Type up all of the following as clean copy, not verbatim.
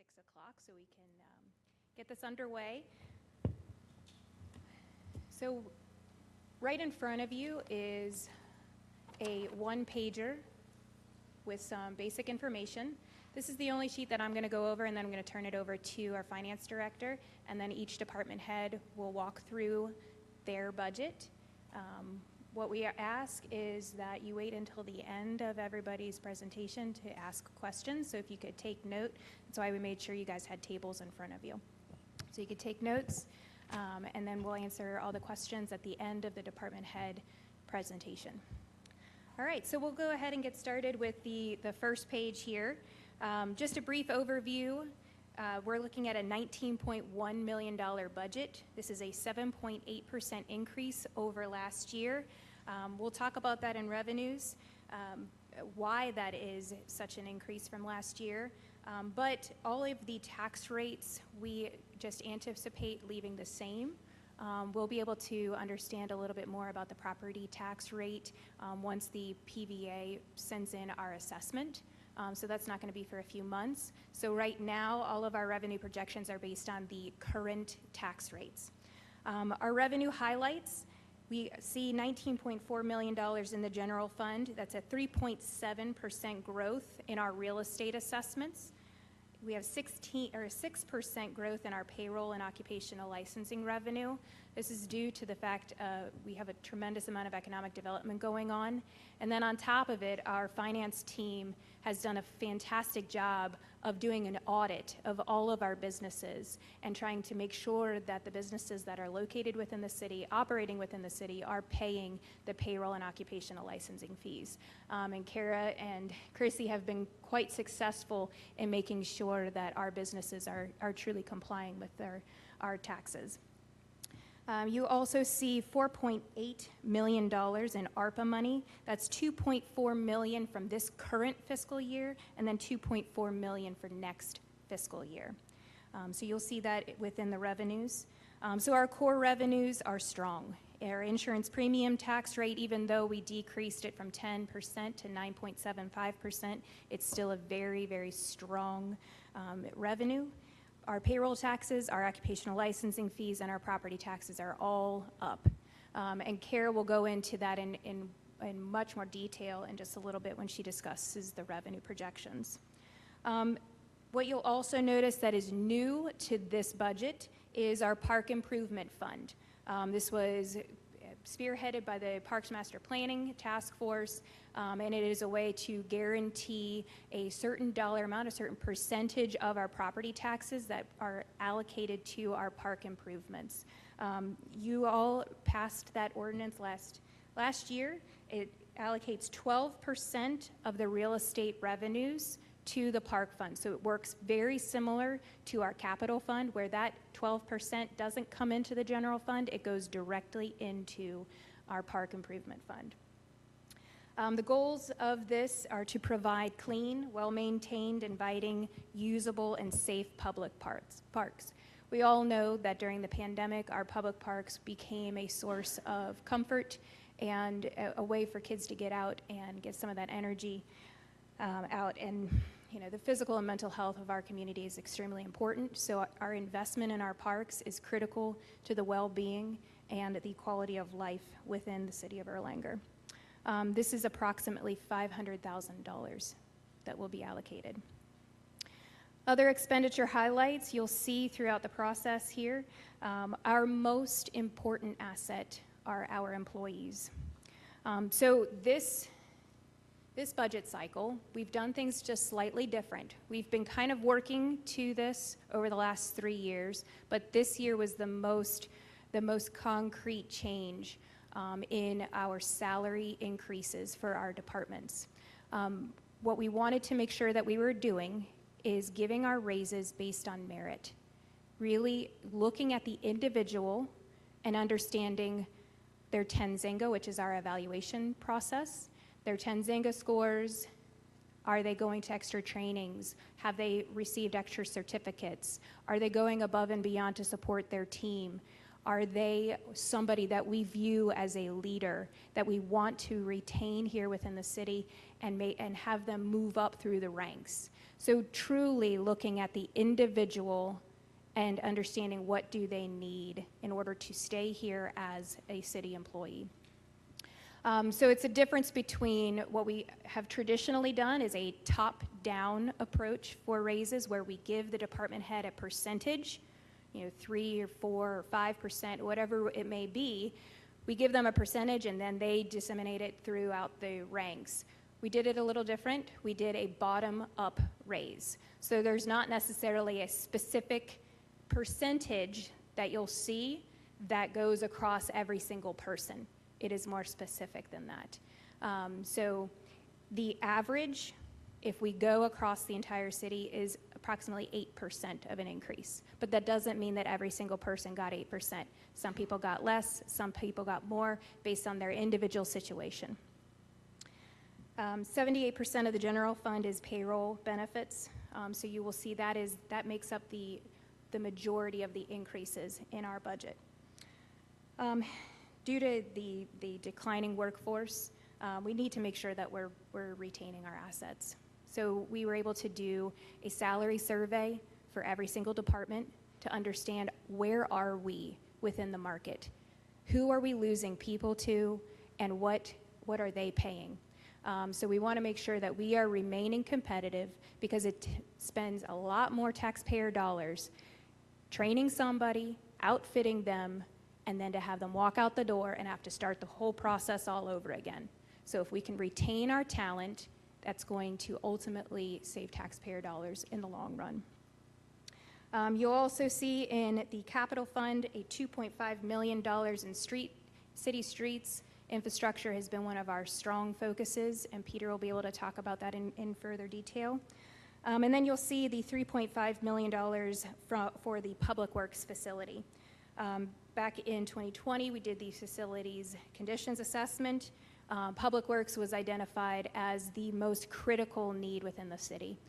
6 o'clock so we can get this underway. So right in front of you is a one-pager with some basic information. This is the only sheet that I'm going to go over, and then I'm going to turn it over to our finance director, and then each department head will walk through their budget. What we ask is that you wait until the end of everybody's presentation to ask questions. So if you could take note, that's why we made sure you guys had tables in front of you. So you could take notes, and then we'll answer all the questions at the end of the department head presentation. All right, so we'll go ahead and get started with the first page here. Just a brief overview. We're looking at a $19.1 million budget. This is a 7.8% increase over last year. We'll talk about that in revenues, why that is such an increase from last year. But all of the tax rates, we just anticipate leaving the same. We'll be able to understand a little bit more about the property tax rate once the PVA sends in our assessment. So that's not going to be for a few months. So right now, all of our revenue projections are based on the current tax rates. Our revenue highlights, we see $19.4 million in the general fund. That's a 3.7% growth in our real estate assessments. We have 6% growth in our payroll and occupational licensing revenue. This is due to the fact we have a tremendous amount of economic development going on. And then on top of it, our finance team has done a fantastic job of doing an audit of all of our businesses and trying to make sure that the businesses that are located within the city, operating within the city, are paying the payroll and occupational licensing fees. And Kara and Chrissy have been quite successful in making sure that our businesses are truly complying with our taxes. You also see $4.8 million in ARPA money. That's $2.4 million from this current fiscal year, and then $2.4 million for next fiscal year. So you'll see that within the revenues. So our core revenues are strong. Our insurance premium tax rate, even though we decreased it from 10% to 9.75%, it's still a very, very strong revenue. Our payroll taxes, our occupational licensing fees, and our property taxes are all up. And Kara will go into that in much more detail in just a little bit when she discusses the revenue projections. What you'll also notice that is new to this budget is our Park Improvement Fund. This was spearheaded by the Parks Master Planning Task Force, and it is a way to guarantee a certain dollar amount, a certain percentage of our property taxes that are allocated to our park improvements. You all passed that ordinance last year. It allocates 12% of the real estate revenues to the park fund. So it works very similar to our capital fund, where that 12% doesn't come into the general fund. It goes directly into our park improvement fund. The goals of this are to provide clean, well-maintained, inviting, usable, and safe public parks. We all know that during the pandemic, our public parks became a source of comfort and a way for kids to get out and get some of that energy out. And the physical and mental health of our community is extremely important. So our investment in our parks is critical to the well-being and the quality of life within the city of Erlanger. This is approximately $500,000 that will be allocated. Other expenditure highlights you'll see throughout the process here. Our most important asset are our employees. So this budget cycle, we've done things just slightly different. We've been kind of working to this over the last 3 years, but this year was the most concrete change in our salary increases for our departments. What we wanted to make sure that we were doing is giving our raises based on merit, really looking at the individual and understanding their Tanzango, which is our evaluation process, their Tanzango scores. Are they going to extra trainings? Have they received extra certificates? Are they going above and beyond to support their team? Are they somebody that we view as a leader, that we want to retain here within the city and have them move up through the ranks? So truly looking at the individual and understanding what do they need in order to stay here as a city employee. So it's a difference between what we have traditionally done is a top-down approach for raises where we give the department head a percentage, 3 or 4 or 5%, whatever it may be. We give them a percentage and then they disseminate it throughout the ranks. We did it a little different. We did a bottom-up raise. So there's not necessarily a specific percentage that you'll see that goes across every single person. It is more specific than that. So the average, if we go across the entire city, is approximately 8% of an increase. But that doesn't mean that every single person got 8%. Some people got less, some people got more, based on their individual situation. 78% of the general fund is payroll benefits. So you will see that makes up the majority of the increases in our budget. Due to the declining workforce, we need to make sure that we're retaining our assets. So we were able to do a salary survey for every single department to understand where are we within the market, who are we losing people to, and what are they paying. So we want to make sure that we are remaining competitive because it spends a lot more taxpayer dollars training somebody, outfitting them, and then to have them walk out the door and have to start the whole process all over again. So if we can retain our talent, that's going to ultimately save taxpayer dollars in the long run. You'll also see in the capital fund a $2.5 million in city streets. Infrastructure has been one of our strong focuses, and Peter will be able to talk about that in further detail. And then you'll see the $3.5 million for the Public Works facility. Back in 2020, we did the facilities conditions assessment. Public Works was identified as the most critical need within the city.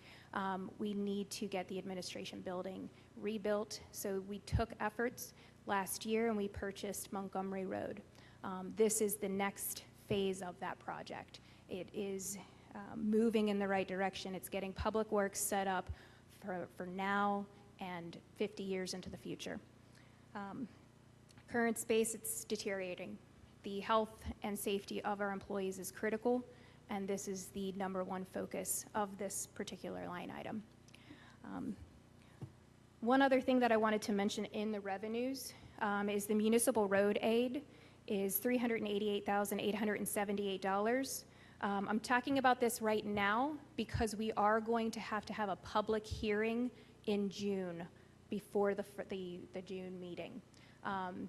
We need to get the administration building rebuilt, so we took efforts last year and we purchased Montgomery Road. This is the next phase of that project. It is moving in the right direction. It's getting Public Works set up for now and 50 years into the future. Current space, it's deteriorating. The health and safety of our employees is critical, and this is the #1 focus of this particular line item. One other thing that I wanted to mention in the revenues is the Municipal Road Aid is $388,878. I'm talking about this right now because we are going to have a public hearing in June before the June meeting.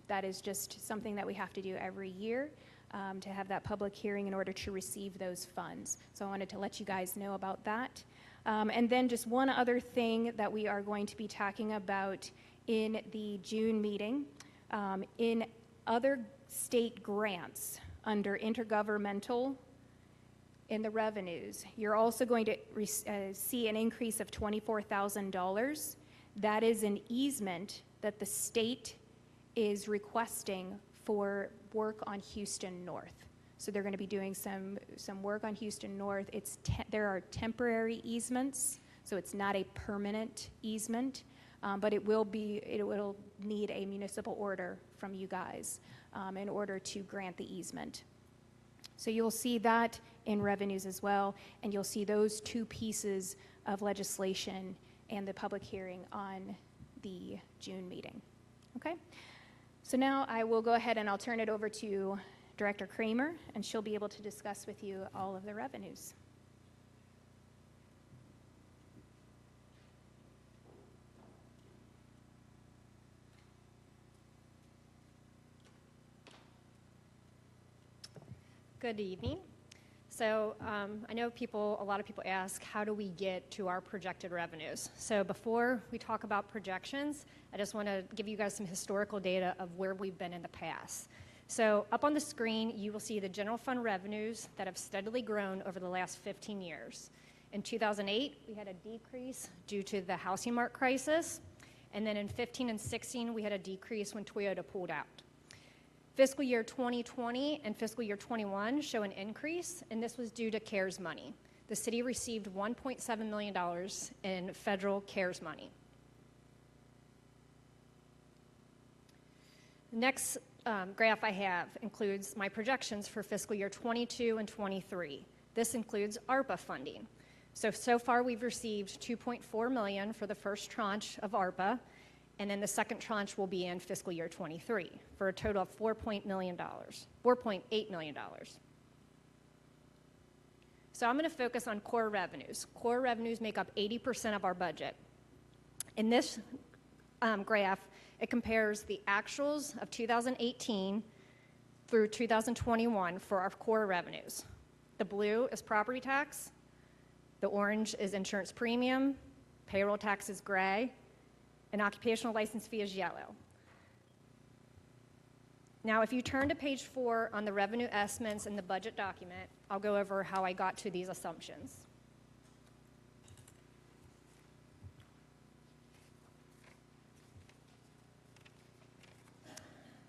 That is just something that we have to do every year to have that public hearing in order to receive those funds. So I wanted to let you guys know about that. And then just one other thing that we are going to be talking about in the June meeting, in other state grants under intergovernmental in the revenues, you're also going to see an increase of $24,000. That is an easement that the state is requesting for work on Houston North. So they're going to be doing some work on Houston North. There are temporary easements, so it's not a permanent easement, but it will need a municipal order from you guys in order to grant the easement. So you'll see that in revenues as well, and you'll see those two pieces of legislation and the public hearing on the June meeting. Okay? So now I will go ahead and I'll turn it over to Director Kramer, and she'll be able to discuss with you all of the revenues. Good evening. So I know a lot of people ask, how do we get to our projected revenues? So before we talk about projections, I just want to give you guys some historical data of where we've been in the past. So up on the screen, you will see the general fund revenues that have steadily grown over the last 15 years. In 2008, we had a decrease due to the housing market crisis. And then in 15 and 16, we had a decrease when Toyota pulled out. Fiscal year 2020 and fiscal year 21 show an increase, and this was due to CARES money. The city received $1.7 million in federal CARES money. The next graph I have includes my projections for fiscal year 22 and 23. This includes ARPA funding. So far we've received $2.4 million for the first tranche of ARPA, and then the second tranche will be in fiscal year 23 for a total of $4.8 million. So I'm going to focus on core revenues. Core revenues make up 80% of our budget. In this graph, it compares the actuals of 2018 through 2021 for our core revenues. The blue is property tax, the orange is insurance premium, payroll tax is gray, and occupational license fee is yellow. Now, if you turn to page 4 on the revenue estimates in the budget document, I'll go over how I got to these assumptions.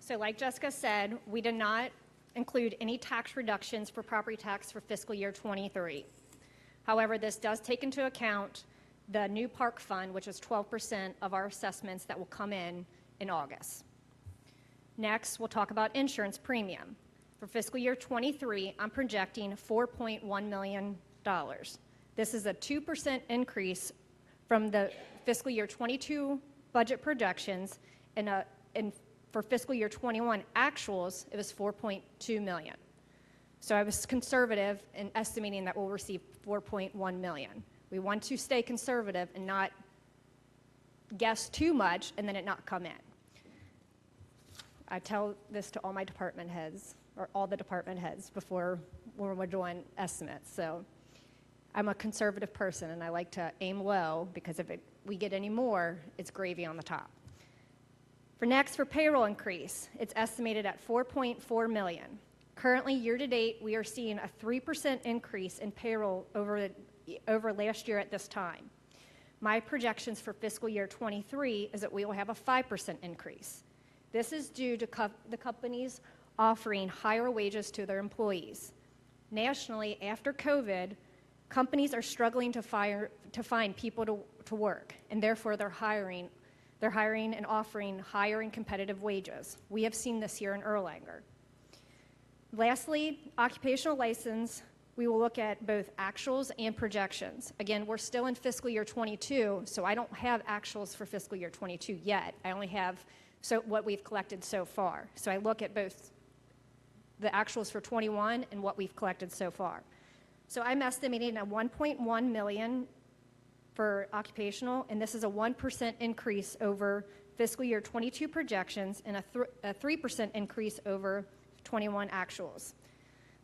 So like Jessica said, we did not include any tax reductions for property tax for fiscal year 23. However, this does take into account the new park fund, which is 12% of our assessments that will come in August. Next, we'll talk about insurance premium. For fiscal year 23, I'm projecting $4.1 million. This is a 2% increase from the fiscal year 22 budget projections, and for fiscal year 21 actuals, it was $4.2 million. So I was conservative in estimating that we'll receive $4.1 million. We want to stay conservative and not guess too much and then it not come in. I tell this to all my department heads, or all the department heads before when we're doing estimates. So I'm a conservative person and I like to aim low because if we get any more, it's gravy on the top. For payroll increase, it's estimated at $4.4 million. Currently, year-to-date, we are seeing a 3% increase in payroll over last year at this time. My projections for fiscal year 23 is that we will have a 5% increase. This is due to the companies offering higher wages to their employees. Nationally, after COVID, companies are struggling to find people to work, and therefore they're hiring and offering higher and competitive wages. We have seen this here in Erlanger. Lastly, occupational license, we will look at both actuals and projections. Again, we're still in fiscal year 22, so I don't have actuals for fiscal year 22 yet. I only have what we've collected so far. So I look at both the actuals for 21 and what we've collected so far. So I'm estimating a $1.1 million for occupational, and this is a 1% increase over fiscal year 22 projections and a 3% increase over 21 actuals.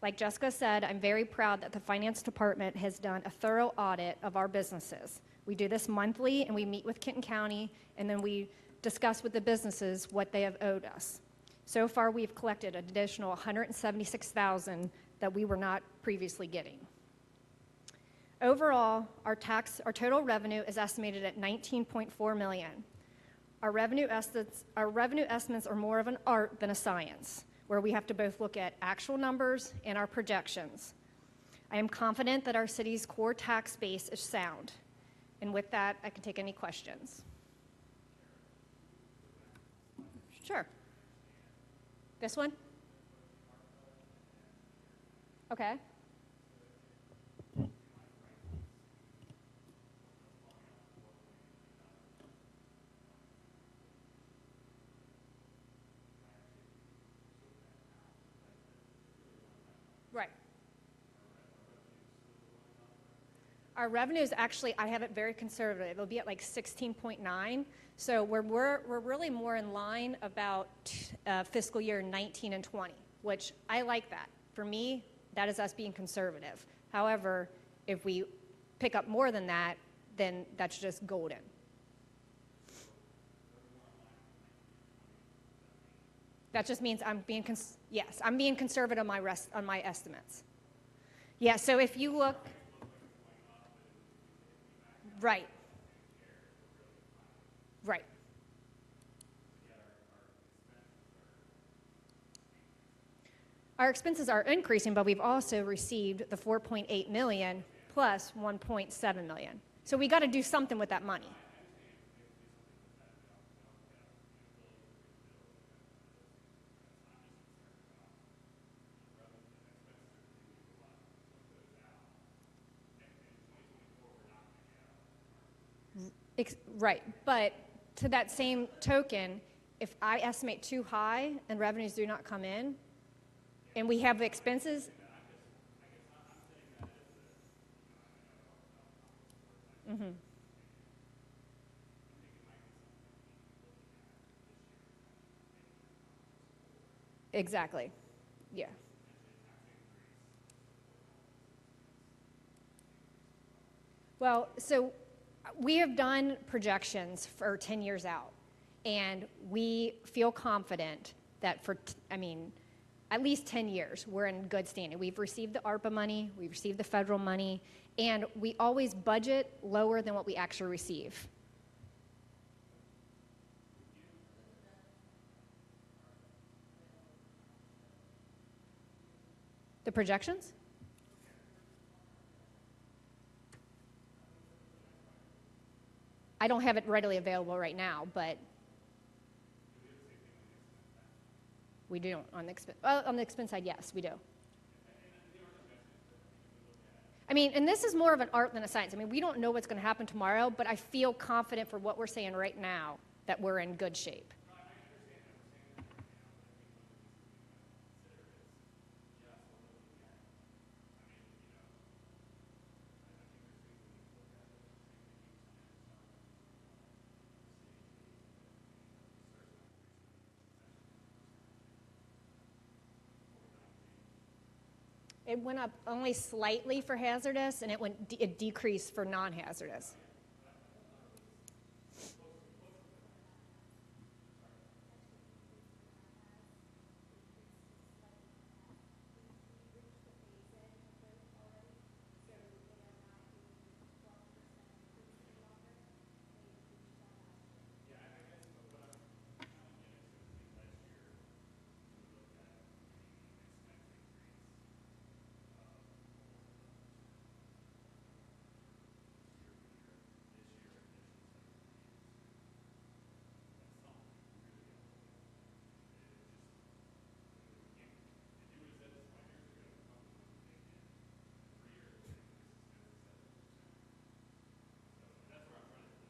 Like Jessica said, I'm very proud that the finance department has done a thorough audit of our businesses. We do this monthly, and we meet with Kenton County, and then we discuss with the businesses what they have owed us. So far, we've collected an additional $176,000 that we were not previously getting. Overall, our total revenue is estimated at $19.4 million. Our revenue estimates are more of an art than a science, where we have to both look at actual numbers and our projections. I am confident that our city's core tax base is sound. And with that, I can take any questions. Sure. This one? Okay. Right. Our revenues, actually, I have it very conservative. It'll be at like 16.9. So we're really more in line about fiscal year 19 and 20, which I like that. For me, that is us being conservative. However, if we pick up more than that, then that's just golden. That just means I'm being conservative on my estimates. Yeah, so if you look, right. Our expenses are increasing, but we've also received the 4.8 million plus 1.7 million. So we got to do something with that money. Right, but to that same token, if I estimate too high and revenues do not come in, and we have expenses. Mm-hmm. Exactly, yeah. Well, so we have done projections for 10 years out, and we feel confident that for, at least 10 years, we're in good standing. We've received the ARPA money, we've received the federal money, and we always budget lower than what we actually receive. The projections? I don't have it readily available right now, but we do on the expense side, yes, we do. And this is more of an art than a science. We don't know what's going to happen tomorrow, but I feel confident for what we're saying right now that we're in good shape. It went up only slightly for hazardous, and it decreased for non-hazardous.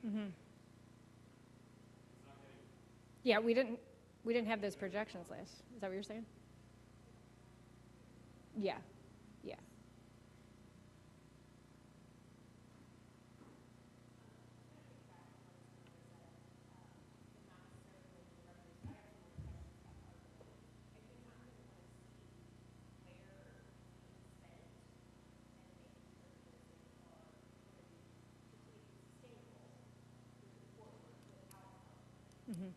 Mm-hmm. Yeah, we didn't have those projections last. Is that what you're saying? Yeah, yeah. Mm-hmm.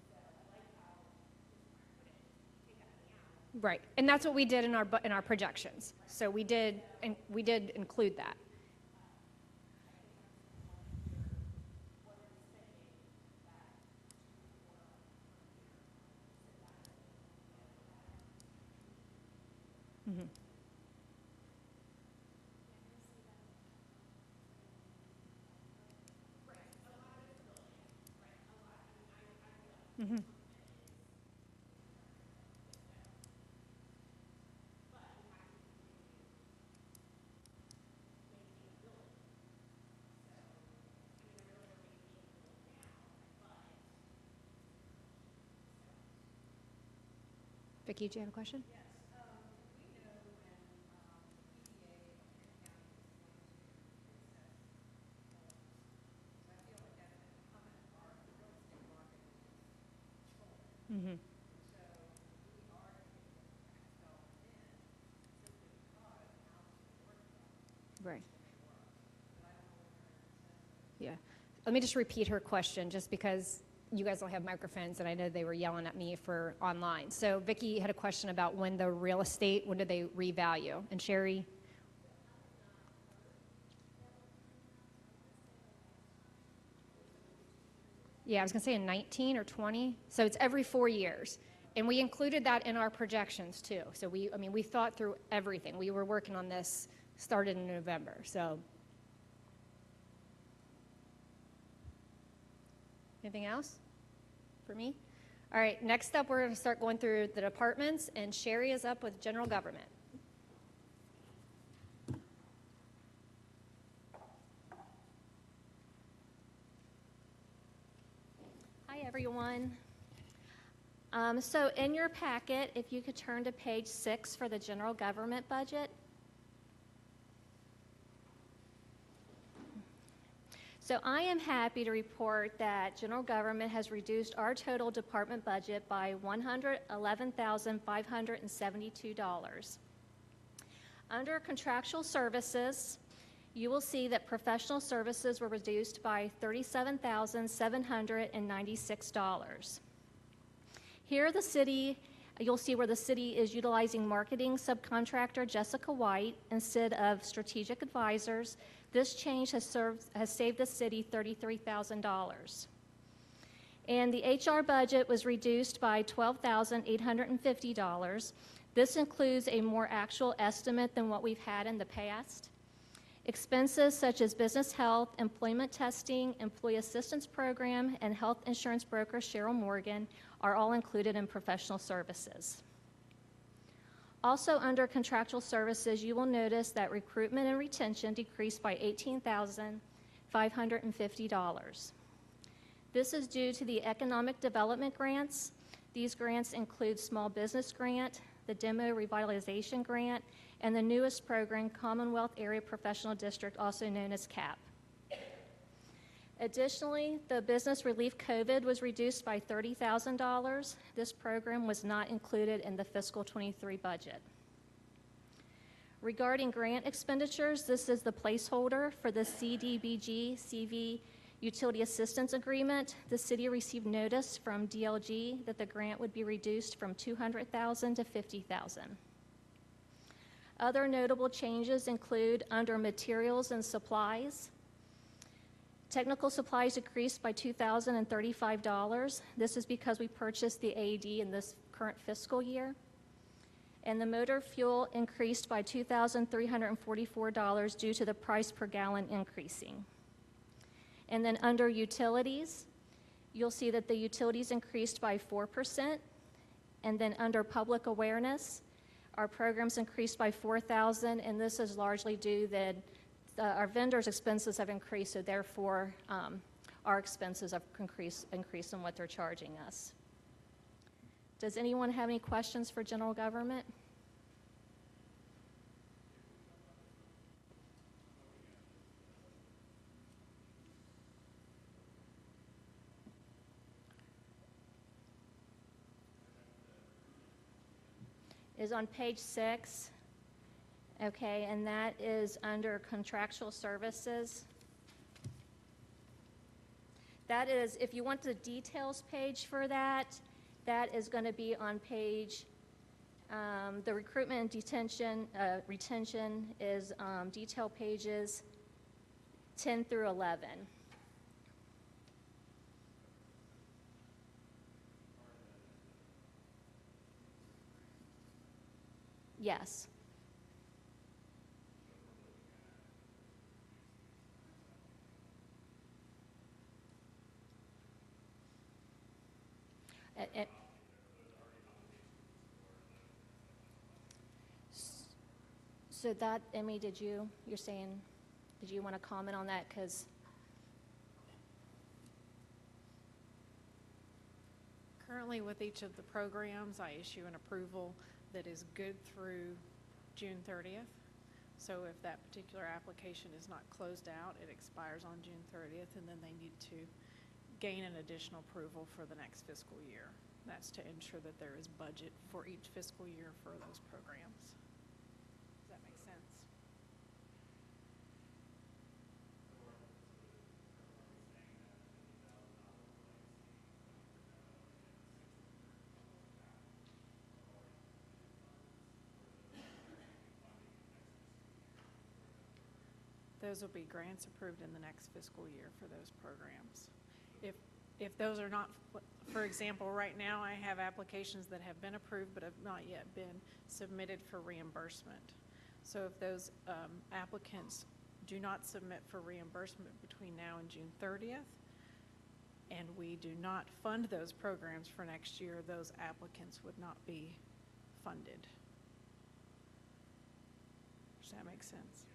Right, and that's what we did in our projections. So we did include that. Mm-hmm. Mm-hmm. Vicki, do you have a question? Mm-hmm. Right. Yeah. Let me just repeat her question, just because you guys don't have microphones, and I know they were yelling at me for online. So Vicki had a question about when the real estate, when do they revalue? And Sherry? Yeah, I was going to say in 19 or 20. So it's every 4 years. And we included that in our projections too. So we thought through everything. We were working on this, started in November, so. Anything else for me? All right, next up, we're going to start going through the departments, and Sherry is up with general government. Hi, everyone. So in your packet, if you could turn to page 6 for the general government budget. So I am happy to report that general government has reduced our total department budget by $111,572. Under contractual services, you will see that professional services were reduced by $37,796. Here you'll see where the city is utilizing marketing subcontractor Jessica White instead of strategic advisors. This change has saved the city $33,000. And the HR budget was reduced by $12,850. This includes a more actual estimate than what we've had in the past. Expenses such as business health, employment testing, employee assistance program, and health insurance broker Cheryl Morgan are all included in professional services. Also under contractual services, you will notice that recruitment and retention decreased by $18,550. This is due to the economic development grants. These grants include small business grant, the demo revitalization grant, and the newest program, Commonwealth Area Professional District, also known as CAP. Additionally, the business relief COVID was reduced by $30,000. This program was not included in the fiscal 23 budget. Regarding grant expenditures, this is the placeholder for the CDBG CV Utility Assistance Agreement. The city received notice from DLG that the grant would be reduced from $200,000 to $50,000. Other notable changes include under materials and supplies. Technical supplies decreased by $2,035. This is because we purchased the AED in this current fiscal year. And the motor fuel increased by $2,344 due to the price per gallon increasing. And then under utilities, you'll see that the utilities increased by 4%. And then under public awareness, our programs increased by $4,000, and this is largely due that our vendors' expenses have increased, so therefore our expenses have increased in what they're charging us. Does anyone have any questions for general government? Is on page 6. Okay, and that is under contractual services. That is, if you want the details page for that, that is going to be on page, the recruitment and retention is detail pages 10 through 11. Yes. So that, Emmy, did you want to comment on that? Because currently with each of the programs, I issue an approval that is good through June 30th. So if that particular application is not closed out, it expires on June 30th, and then they need to gain an additional approval for the next fiscal year. That's to ensure that there is budget for each fiscal year for those programs. Does that make sense? Those will be grants approved in the next fiscal year for those programs. if those are not, for example, right now I have applications that have been approved but have not yet been submitted for reimbursement. So if those applicants do not submit for reimbursement between now and June 30th, and we do not fund those programs for next year, those applicants would not be funded. Does that make sense?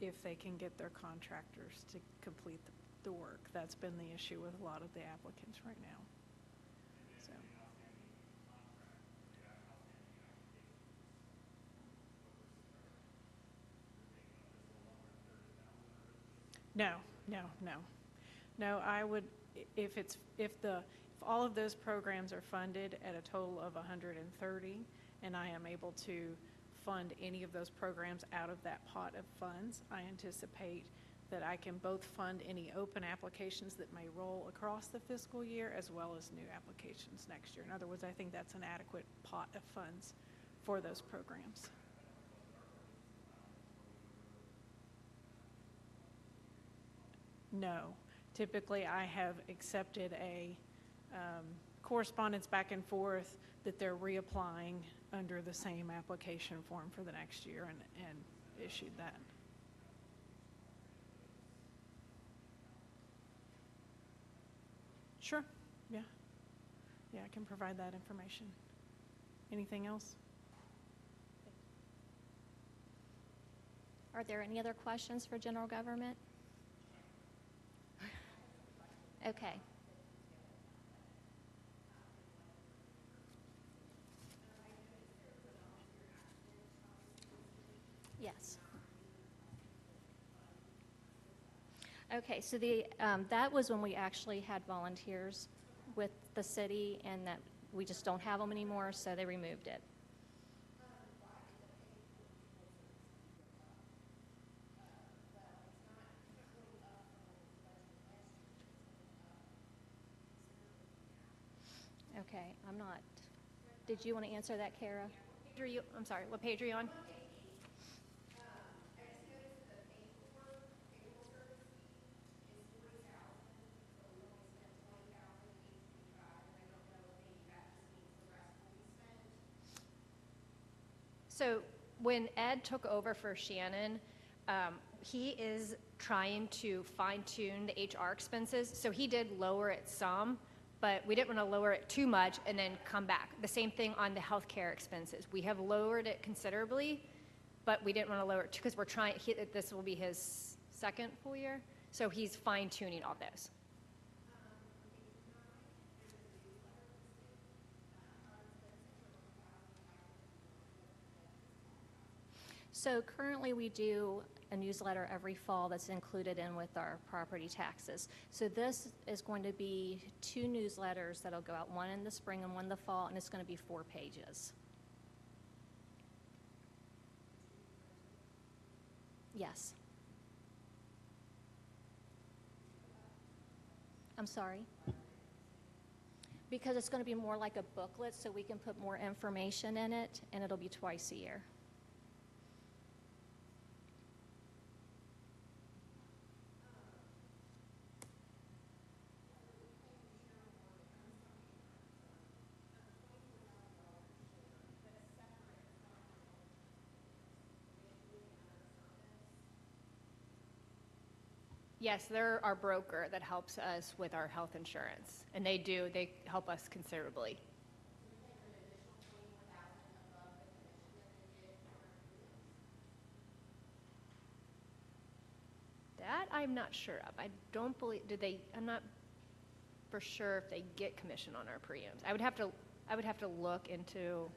If they can get their contractors to complete the work. That's been the issue with a lot of the applicants right now. So. No, I would, if all of those programs are funded at a total of 130, and I am able to fund any of those programs out of that pot of funds, I anticipate that I can both fund any open applications that may roll across the fiscal year as well as new applications next year. In other words, I think that's an adequate pot of funds for those programs. No. Typically, I have accepted a correspondence back and forth that they're reapplying under the same application form for the next year and issued that. Sure, yeah. Yeah, I can provide that information. Anything else? Are there any other questions for general government? Okay. Yes. Okay, so that was when we actually had volunteers with the city, and that we just don't have them anymore, so they removed it. Okay, I'm not. Did you want to answer that, Kara? I'm sorry, what page are you on? So when Ed took over for Shannon, he is trying to fine-tune the HR expenses. So he did lower it some, but we didn't want to lower it too much and then come back. The same thing on the healthcare expenses. We have lowered it considerably, but we didn't want to lower it because we're trying. This will be his second full year, so he's fine-tuning all those. So currently we do a newsletter every fall that's included in with our property taxes. So this is going to be 2 newsletters that'll go out, one in the spring and one in the fall, and it's going to be 4 pages. Yes. I'm sorry? Because it's going to be more like a booklet, so we can put more information in it, and it'll be twice a year. Yes, they're our broker that helps us with our health insurance, and they help us considerably. That I'm not sure of. I don't believe, I'm not for sure if they get commission on our premiums. I would have to look into.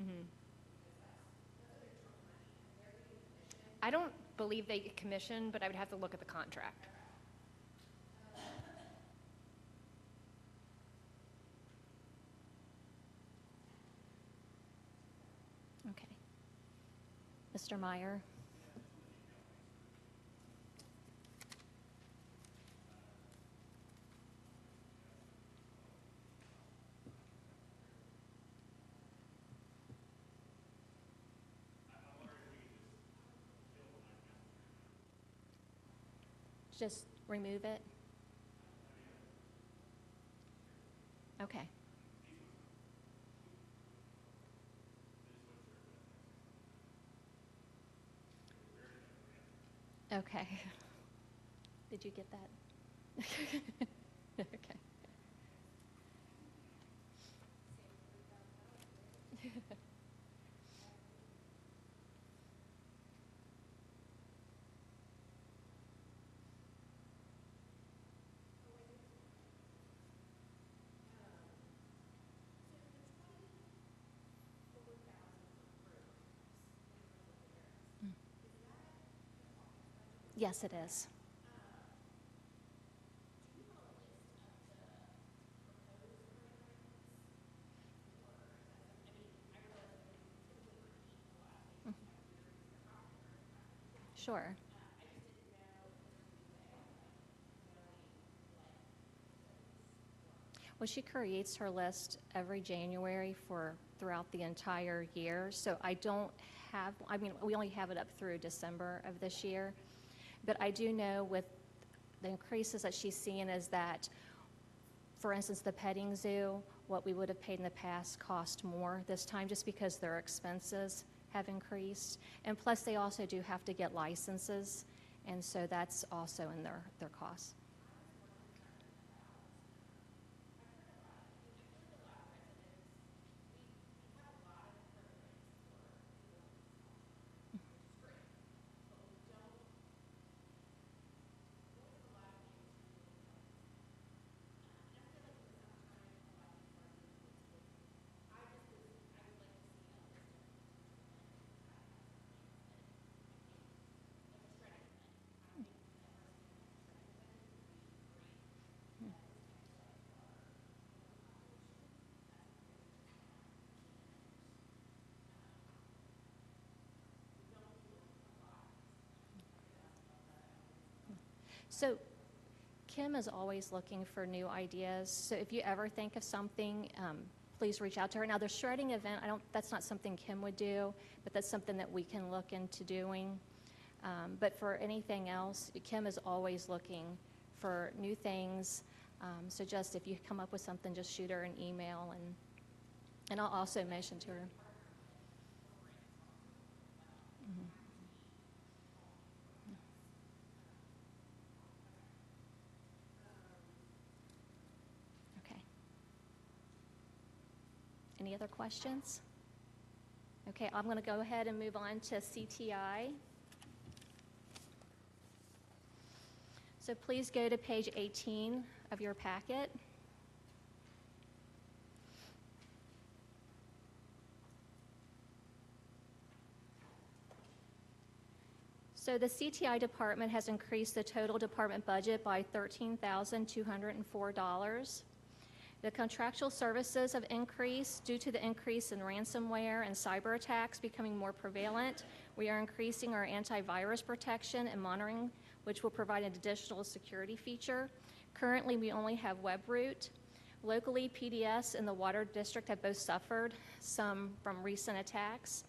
Mm-hmm. I don't believe they get commission, but I would have to look at the contract. Okay. Mr. Meyer? Just remove it? Okay. Okay. Did you get that? Okay. Yes, it is. Sure. Well, she creates her list every January for throughout the entire year. So I don't have, I mean, we only have it up through December of this year. But I do know with the increases that she's seeing is that, for instance, the petting zoo, what we would have paid in the past cost more this time just because their expenses have increased. And plus, they also do have to get licenses, and so that's also in their costs. So Kim is always looking for new ideas. So if you ever think of something, please reach out to her. Now, the shredding event, that's not something Kim would do, but that's something that we can look into doing. But for anything else, Kim is always looking for new things. So just if you come up with something, just shoot her an email, and I'll also mention to her. Okay. Any other questions? Okay, I'm going to go ahead and move on to CTI. So please go to page 18 of your packet. So the CTI department has increased the total department budget by $13,204. The contractual services have increased due to the increase in ransomware and cyber attacks becoming more prevalent. We are increasing our antivirus protection and monitoring, which will provide an additional security feature. Currently, we only have WebRoot. Locally, PDS and the Water District have both suffered some from recent attacks.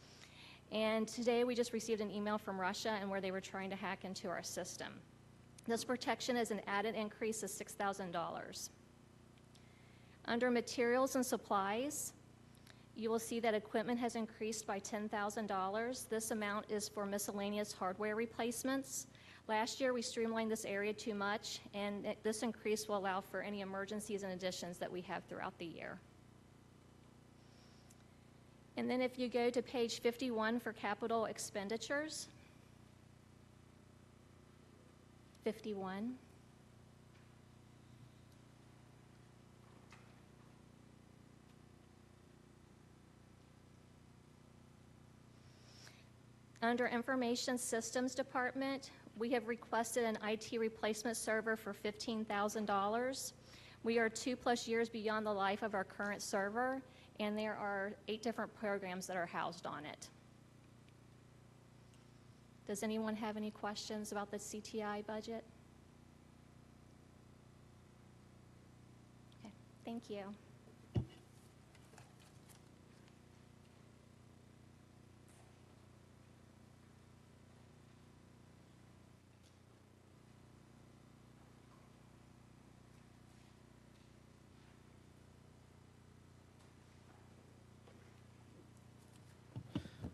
And today, we just received an email from Russia and where they were trying to hack into our system. This protection is an added increase of $6,000. Under materials and supplies, you will see that equipment has increased by $10,000. This amount is for miscellaneous hardware replacements. Last year, we streamlined this area too much, and this increase will allow for any emergencies and additions that we have throughout the year. And then if you go to page 51 for capital expenditures, 51. Under Information Systems Department, we have requested an IT replacement server for $15,000. We are 2+ years beyond the life of our current server, and there are 8 different programs that are housed on it. Does anyone have any questions about the CTI budget? Okay, thank you.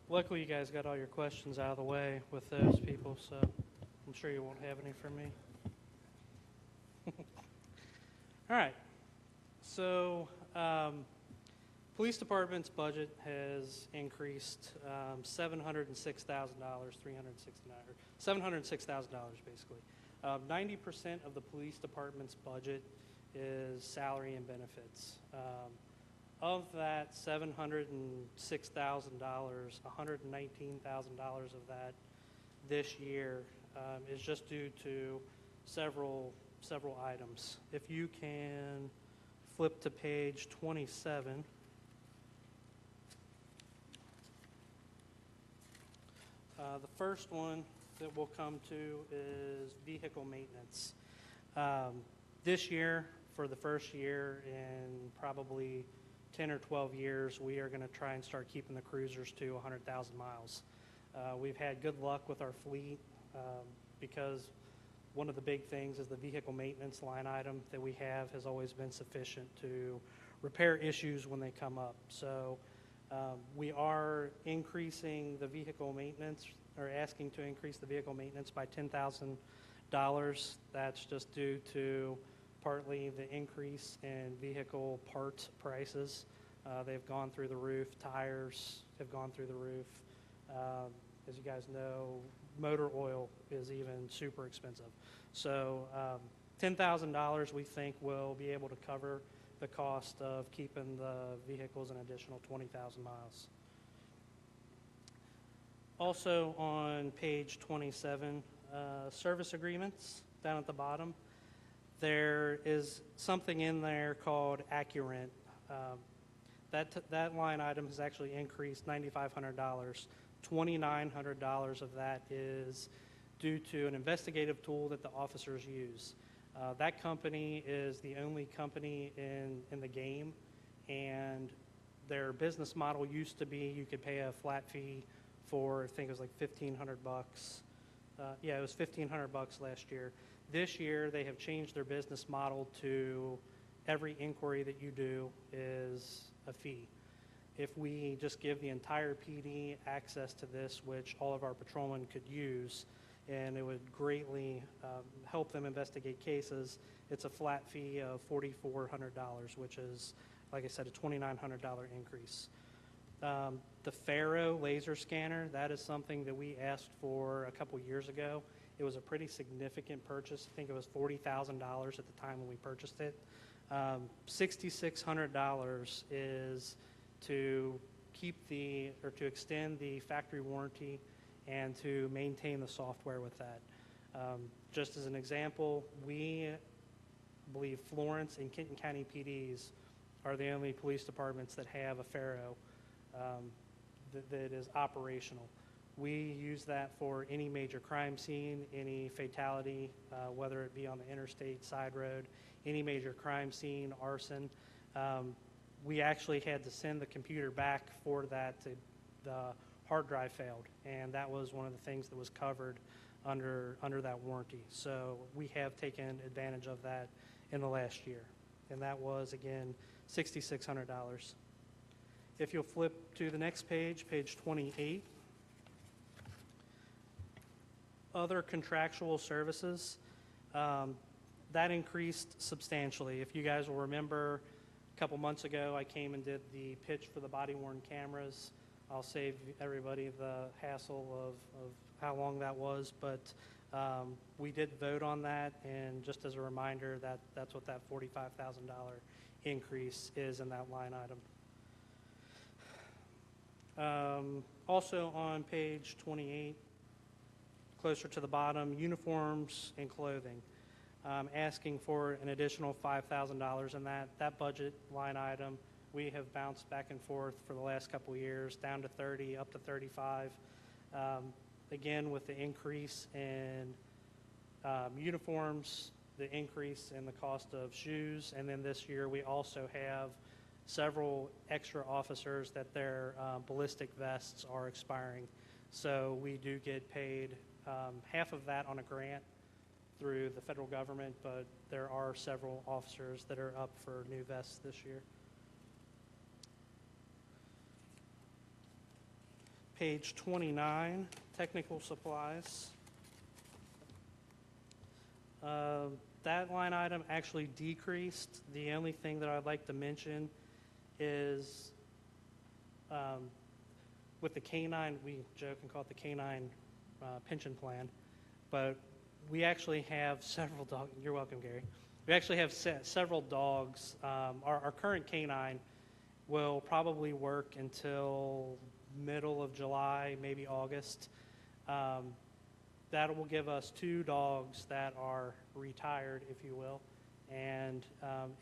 luckily you guys got all your questions out of the way with those people, so I'm sure you won't have any from me. All right. So, police department's budget has increased $706,000 basically. 90% of the police department's budget is salary and benefits. Of that $706,000, $119,000 of that this year is just due to several items. If you can flip to page 27. The first one that we'll come to is vehicle maintenance. This year, for the first year in probably 10 or 12 years, we are going to try and start keeping the cruisers to 100,000 miles. We've had good luck with our fleet because one of the big things is the vehicle maintenance line item that we have has always been sufficient to repair issues when they come up. So we are increasing the vehicle maintenance, or asking to increase the vehicle maintenance by $10,000. That's just due to partly the increase in vehicle part prices. They've gone through the roof. Tires have gone through the roof. As you guys know, motor oil is even super expensive. So $10,000 we think will be able to cover the cost of keeping the vehicles an additional 20,000 miles. Also on page 27, service agreements down at the bottom. There is something in there called AccuRent. That line item has actually increased $9,500. $2,900 of that is due to an investigative tool that the officers use. That company is the only company in the game, and their business model used to be you could pay a flat fee for, I think it was like $1,500. Yeah, it was $1,500 last year. This year, they have changed their business model to every inquiry that you do is a fee. If we just give the entire PD access to this, which all of our patrolmen could use, and it would greatly help them investigate cases, it's a flat fee of $4,400, which is, like I said, a $2,900 increase. The Faro laser scanner, that is something that we asked for a couple years ago. It was a pretty significant purchase. I think it was $40,000 at the time when we purchased it. $6,600 is to to extend the factory warranty and to maintain the software with that. Just as an example, we believe Florence and Kenton County PDs are the only police departments that have a Faro that is operational. We use that for any major crime scene, any fatality, whether it be on the interstate, side road, any major crime scene, arson. We actually had to send the computer back for that. The hard drive failed, and that was one of the things that was covered under that warranty. So we have taken advantage of that in the last year, and that was, again, $6,600. If you'll flip to the next page, page 28, other contractual services, that increased substantially. If you guys will remember, a couple months ago, I came and did the pitch for the body-worn cameras. I'll save everybody the hassle of how long that was, but we did vote on that, and just as a reminder, that's what that $45,000 increase is in that line item. Also on page 28, closer to the bottom, uniforms and clothing. Asking for an additional $5,000 in that budget line item. We have bounced back and forth for the last couple of years, down to 30, up to 35. Again, with the increase in uniforms, the increase in the cost of shoes, and then this year we also have several extra officers that their ballistic vests are expiring. So we do get paid half of that on a grant through the federal government, but there are several officers that are up for new vests this year. Page 29, technical supplies. That line item actually decreased. The only thing that I'd like to mention is with the Canine, we joke and call it the Canine pension plan, but we actually have several dogs. You're welcome, Gary. We actually have several dogs. Our current Canine will probably work until middle of July, maybe August. That will give us 2 dogs that are retired, if you will, and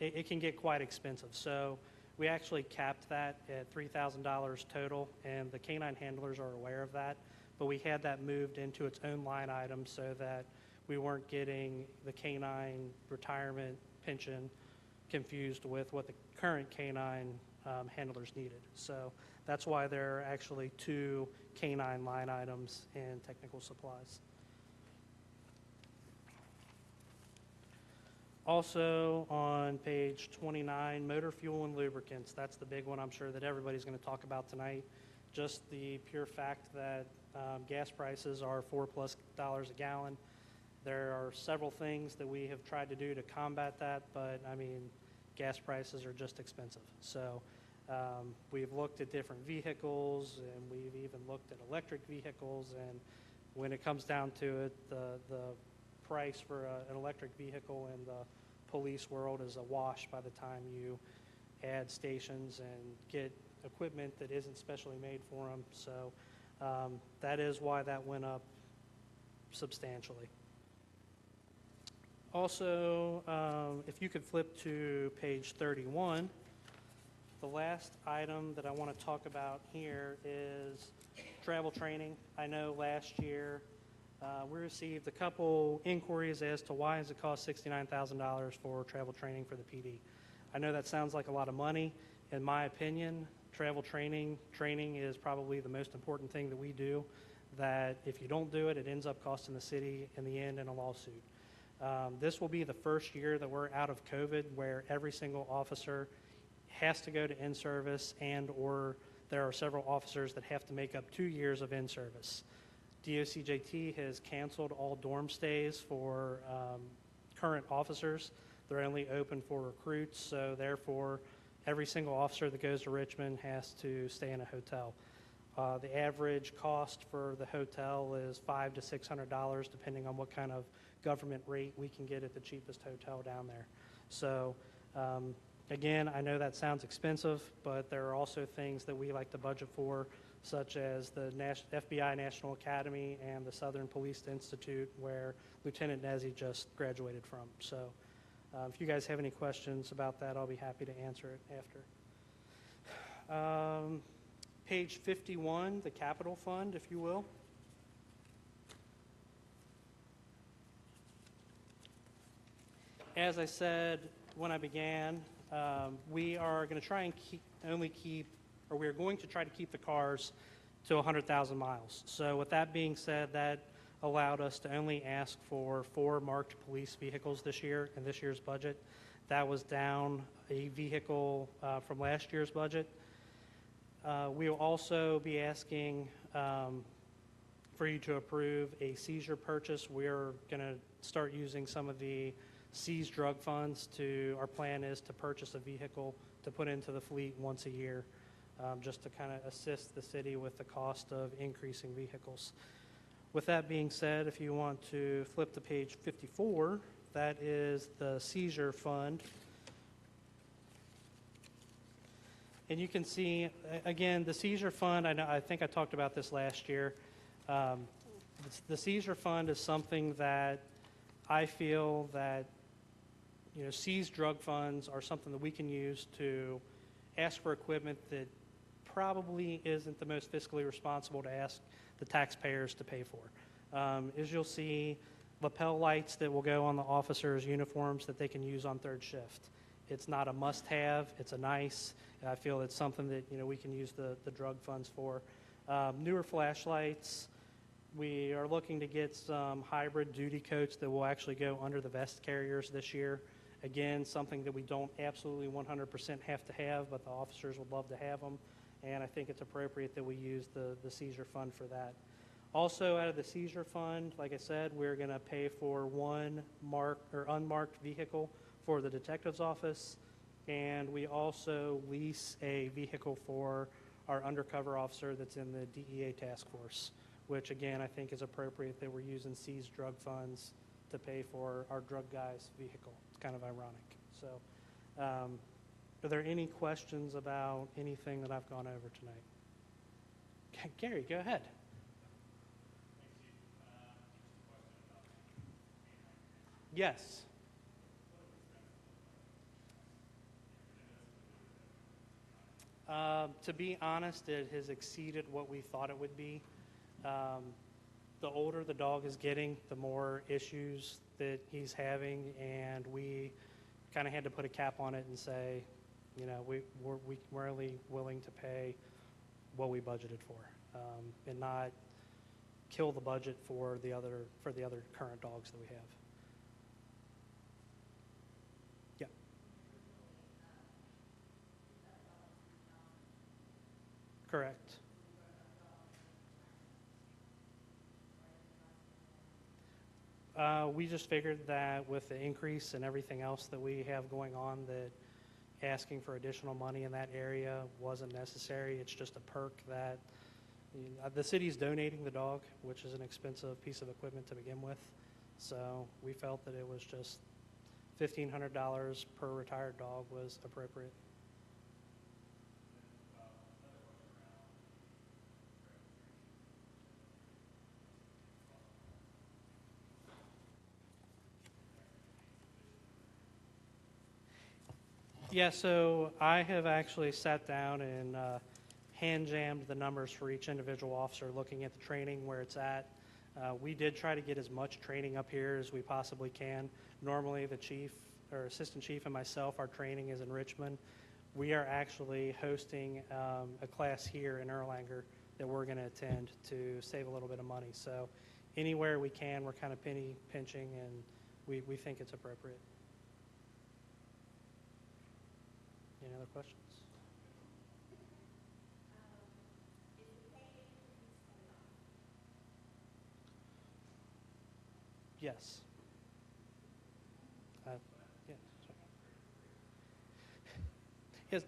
it can get quite expensive. So we actually capped that at $3,000 total, and the canine handlers are aware of that, but we had that moved into its own line item so that we weren't getting the canine retirement pension confused with what the current canine handlers needed. So that's why there are actually 2 canine line items in technical supplies. Also on page 29, motor fuel and lubricants. That's the big one I'm sure that everybody's going to talk about tonight. Just the pure fact that gas prices are $4+ a gallon. There are several things that we have tried to do to combat that, but I mean, gas prices are just expensive. So we've looked at different vehicles, and we've even looked at electric vehicles, and when it comes down to it, the price for an electric vehicle in the police world is a wash by the time you add stations and get equipment that isn't specially made for them. So that is why that went up substantially. Also, if you could flip to page 31, the last item that I want to talk about here is travel training. I know last year we received a couple inquiries as to why does it cost $69,000 for travel training for the PD. I know that sounds like a lot of money. In my opinion, travel training is probably the most important thing that we do, that if you don't do it, it ends up costing the city in the end in a lawsuit. This will be the first year that we're out of COVID where every single officer has to go to in-service, and or there are several officers that have to make up 2 years of in-service. DOCJT has canceled all dorm stays for current officers. They're only open for recruits, so therefore every single officer that goes to Richmond has to stay in a hotel. The average cost for the hotel is $500 to $600, depending on what kind of government rate we can get at the cheapest hotel down there. So again, I know that sounds expensive, but there are also things that we like to budget for, such as the FBI National Academy and the Southern Police Institute, where Lieutenant Nezzi just graduated from. So if you guys have any questions about that, I'll be happy to answer it after. Page 51, the capital fund, if you will. As I said when I began, we are going to try and we are going to try to keep the cars to 100,000 miles. So with that being said, that allowed us to only ask for 4 marked police vehicles this year in this year's budget. That was down a vehicle from last year's budget. We will also be asking for you to approve a seizure purchase. We're going to start using some of the seized drug funds our plan is to purchase a vehicle to put into the fleet once a year, just to kind of assist the city with the cost of increasing vehicles. With that being said, if you want to flip to page 54, that is the Seizure Fund. And you can see, again, the Seizure Fund, I think I talked about this last year. The Seizure Fund is something that I feel that seized drug funds are something that we can use to ask for equipment that probably isn't the most fiscally responsible to ask the taxpayers to pay for. As you'll see, lapel lights that will go on the officers' uniforms that they can use on third shift. It's not a must-have, it's a nice. I feel it's something that we can use the drug funds for. Newer flashlights. We are looking to get some hybrid duty coats that will actually go under the vest carriers this year. Again, something that we don't absolutely 100% have to have, but the officers would love to have them. and I think it's appropriate that we use the seizure fund for that. Also, out of the seizure fund, like I said, we're going to pay for one marked or unmarked vehicle for the detective's office, and we also lease a vehicle for our undercover officer that's in the DEA task force, which again, I think is appropriate that we're using seized drug funds to pay for our drug guy's vehicle. It's kind of ironic. So, are there any questions about anything that I've gone over tonight? Gary, go ahead. Yes. To be honest, it has exceeded what we thought it would be. The older the dog is getting, the more issues that he's having, and we kind of had to put a cap on it and say, you know, we're only willing to pay what we budgeted for, and not kill the budget for the other current dogs that we have. Yeah. Correct. We just figured that with the increase and everything else that we have going on, that asking for additional money in that area wasn't necessary. It's just a perk that the city's donating the dog, which is an expensive piece of equipment to begin with. So we felt that it was just $1,500 per retired dog was appropriate. Yeah, so I have actually sat down and hand jammed the numbers for each individual officer, looking at the training, where it's at. We did try to get as much training up here as we possibly can. Normally the chief or assistant chief and myself, our training is in Richmond. We are actually hosting a class here in Erlanger that we're going to attend to save a little bit of money. So anywhere we can, we're kind of penny pinching, and we think it's appropriate. Any other questions? Yes. Yeah. Sorry. Yes.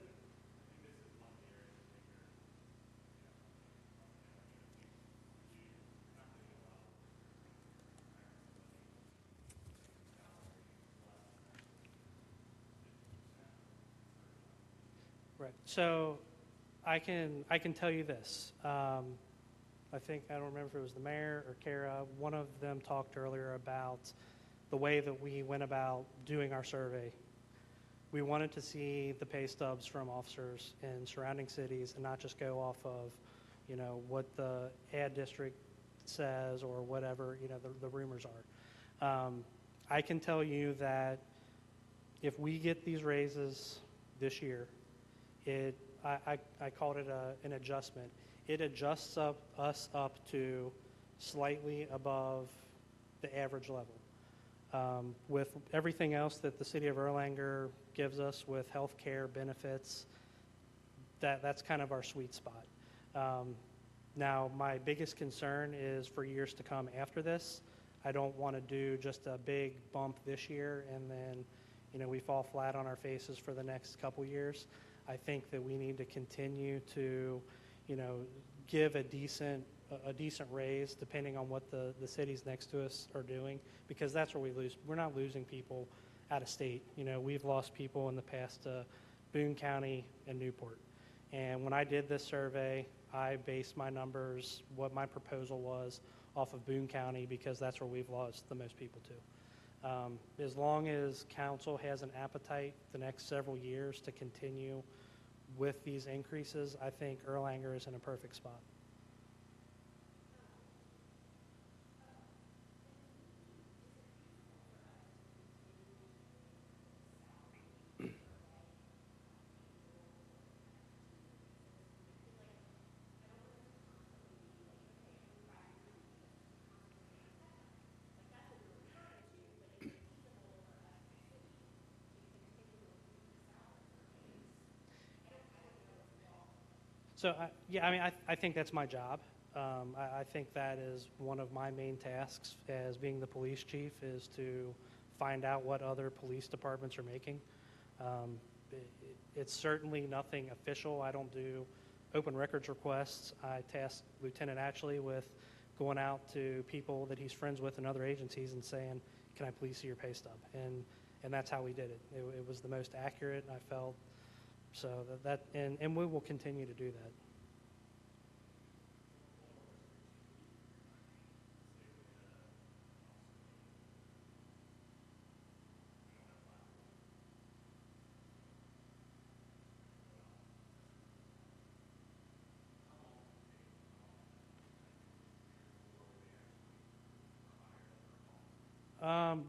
Right. So I can tell you this. I think, I don't remember if it was the mayor or Kara, one of them talked earlier about the way that we went about doing our survey. We wanted to see the pay stubs from officers in surrounding cities and not just go off of, you know, what the ad district says or whatever, you know, the rumors are. I can tell you that if we get these raises this year, I called it an adjustment. It adjusts us up to slightly above the average level. With everything else that the city of Erlanger gives us with health care benefits, that's kind of our sweet spot. Now, my biggest concern is for years to come after this. I don't want to do just a big bump this year and then, you know, we fall flat on our faces for the next couple years. I think that we need to continue to, you know, give a decent raise depending on what the cities next to us are doing, because that's where we lose. We're not losing people out of state. You know, we've lost people in the past to Boone County and Newport. And when I did this survey, I based my numbers, what my proposal was, off of Boone County, because that's where we've lost the most people to. As long as council has an appetite the next several years to continue with these increases, I think Erlanger is in a perfect spot. So, yeah, I mean, I think that's my job. I think that is one of my main tasks as being the police chief, is to find out what other police departments are making. It's certainly nothing official. I don't do open records requests. I task Lieutenant Ashley with going out to people that he's friends with in other agencies and saying, can I please see your pay stub? And that's how we did it. It was the most accurate, I felt. So and we will continue to do that.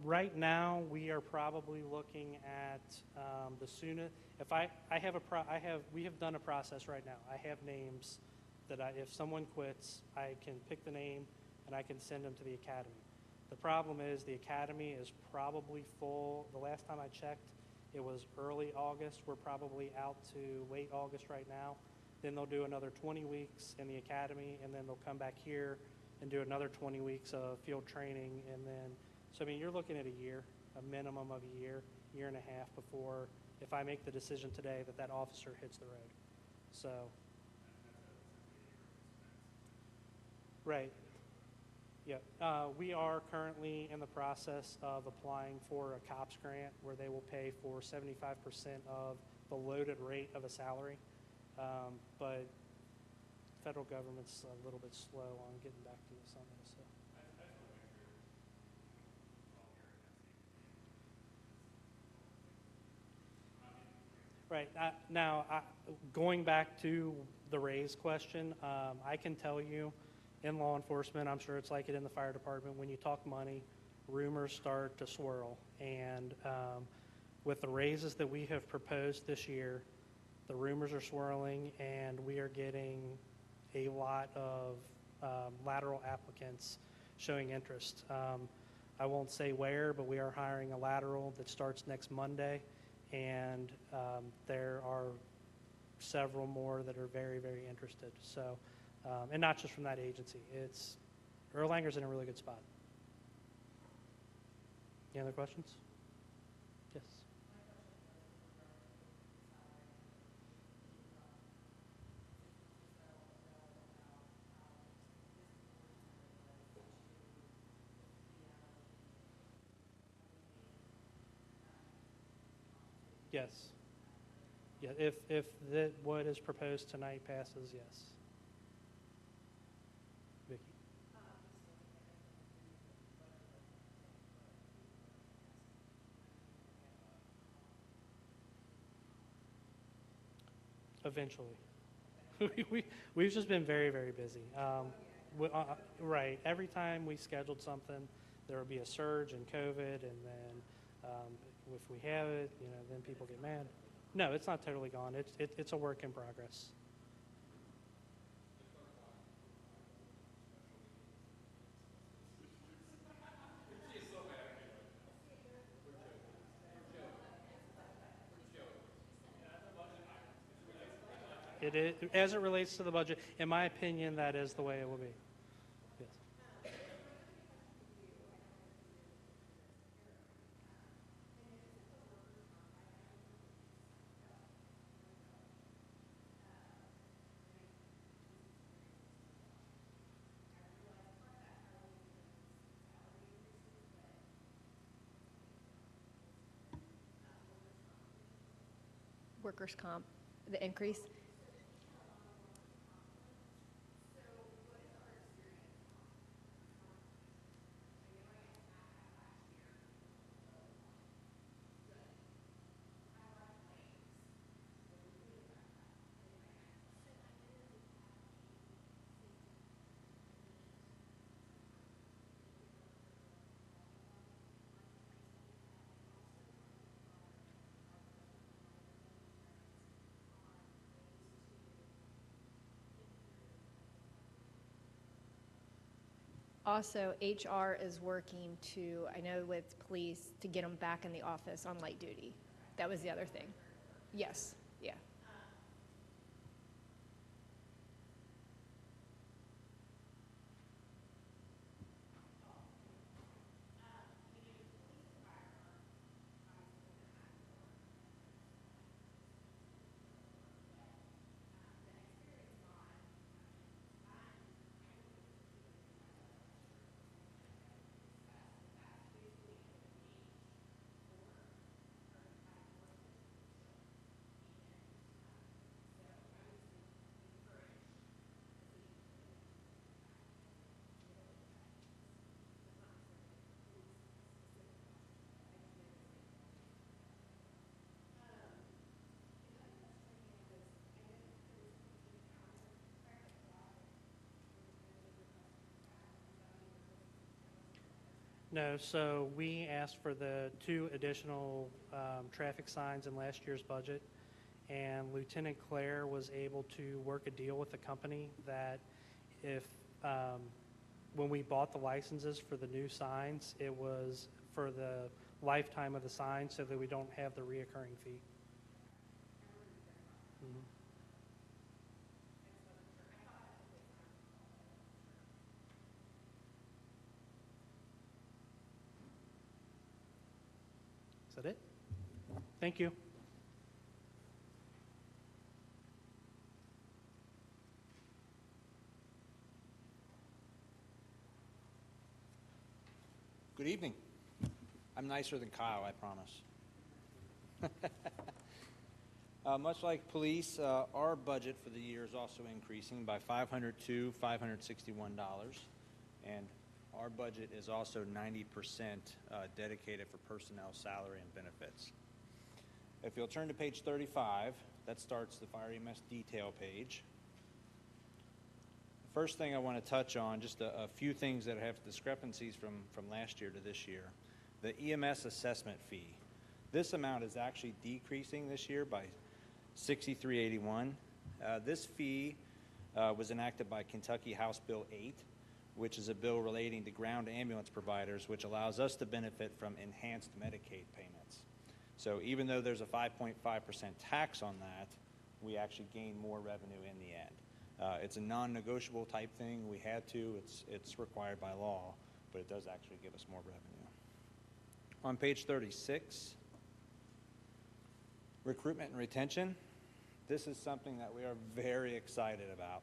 Right now, we are probably looking at the soonest. If we have done a process right now. I have names that if someone quits, I can pick the name and I can send them to the academy. The problem is the academy is probably full. The last time I checked, it was early August. We're probably out to late August right now. Then they'll do another 20 weeks in the academy, and then they'll come back here and do another 20 weeks of field training, and then. So, I mean, you're looking at a year, a minimum of a year and a half before, if I make the decision today, that officer hits the road. So, right. Yeah. We are currently in the process of applying for a COPS grant where they will pay for 75% of the loaded rate of a salary. But federal government's a little bit slow on getting back to us on this. So. Right. Now, going back to the raise question, I can tell you in law enforcement, I'm sure it's like it in the fire department, when you talk money, rumors start to swirl. And with the raises that we have proposed this year, the rumors are swirling, and we are getting a lot of lateral applicants showing interest. I won't say where, but we are hiring a lateral that starts next Monday. And there are several more that are very, very interested. So, and not just from that agency. Erlanger's in a really good spot. Any other questions? Yes. Yes. Yeah, if what is proposed tonight passes, yes. Vicki? Eventually. We've just been very, very busy. Right. Every time we scheduled something, there would be a surge in COVID, and then if we have it, then people get mad. No, it's not totally gone. It's a work in progress. It is, as it relates to the budget, in my opinion, that is the way it will be. Yes. Workers' comp, the increase. Also, HR is working to, I know with police, to get them back in the office on light duty. That was the other thing. Yes, yeah. No, so we asked for the 2 additional traffic signs in last year's budget, and Lieutenant Claire was able to work a deal with the company that if, when we bought the licenses for the new signs, it was for the lifetime of the sign so that we don't have the reoccurring fee. Mhm. Is that it? Thank you. Good evening. I'm nicer than Kyle, I promise. Much like police, our budget for the year is also increasing by $500 to $561, and our budget is also 90% dedicated for personnel, salary, and benefits. If you'll turn to page 35, that starts the Fire Ems Detail page. First thing I want to touch on, just a few things that have discrepancies from last year to this year. The EMS Assessment Fee. This amount is actually decreasing this year by $63.81. This fee was enacted by Kentucky House Bill 8, which is a bill relating to ground ambulance providers, which allows us to benefit from enhanced Medicaid payments. So even though there's a 5.5% tax on that, we actually gain more revenue in the end. It's a non-negotiable type thing. We had to. It's required by law, but it does actually give us more revenue. On page 36, Recruitment and Retention. This is something that we are very excited about.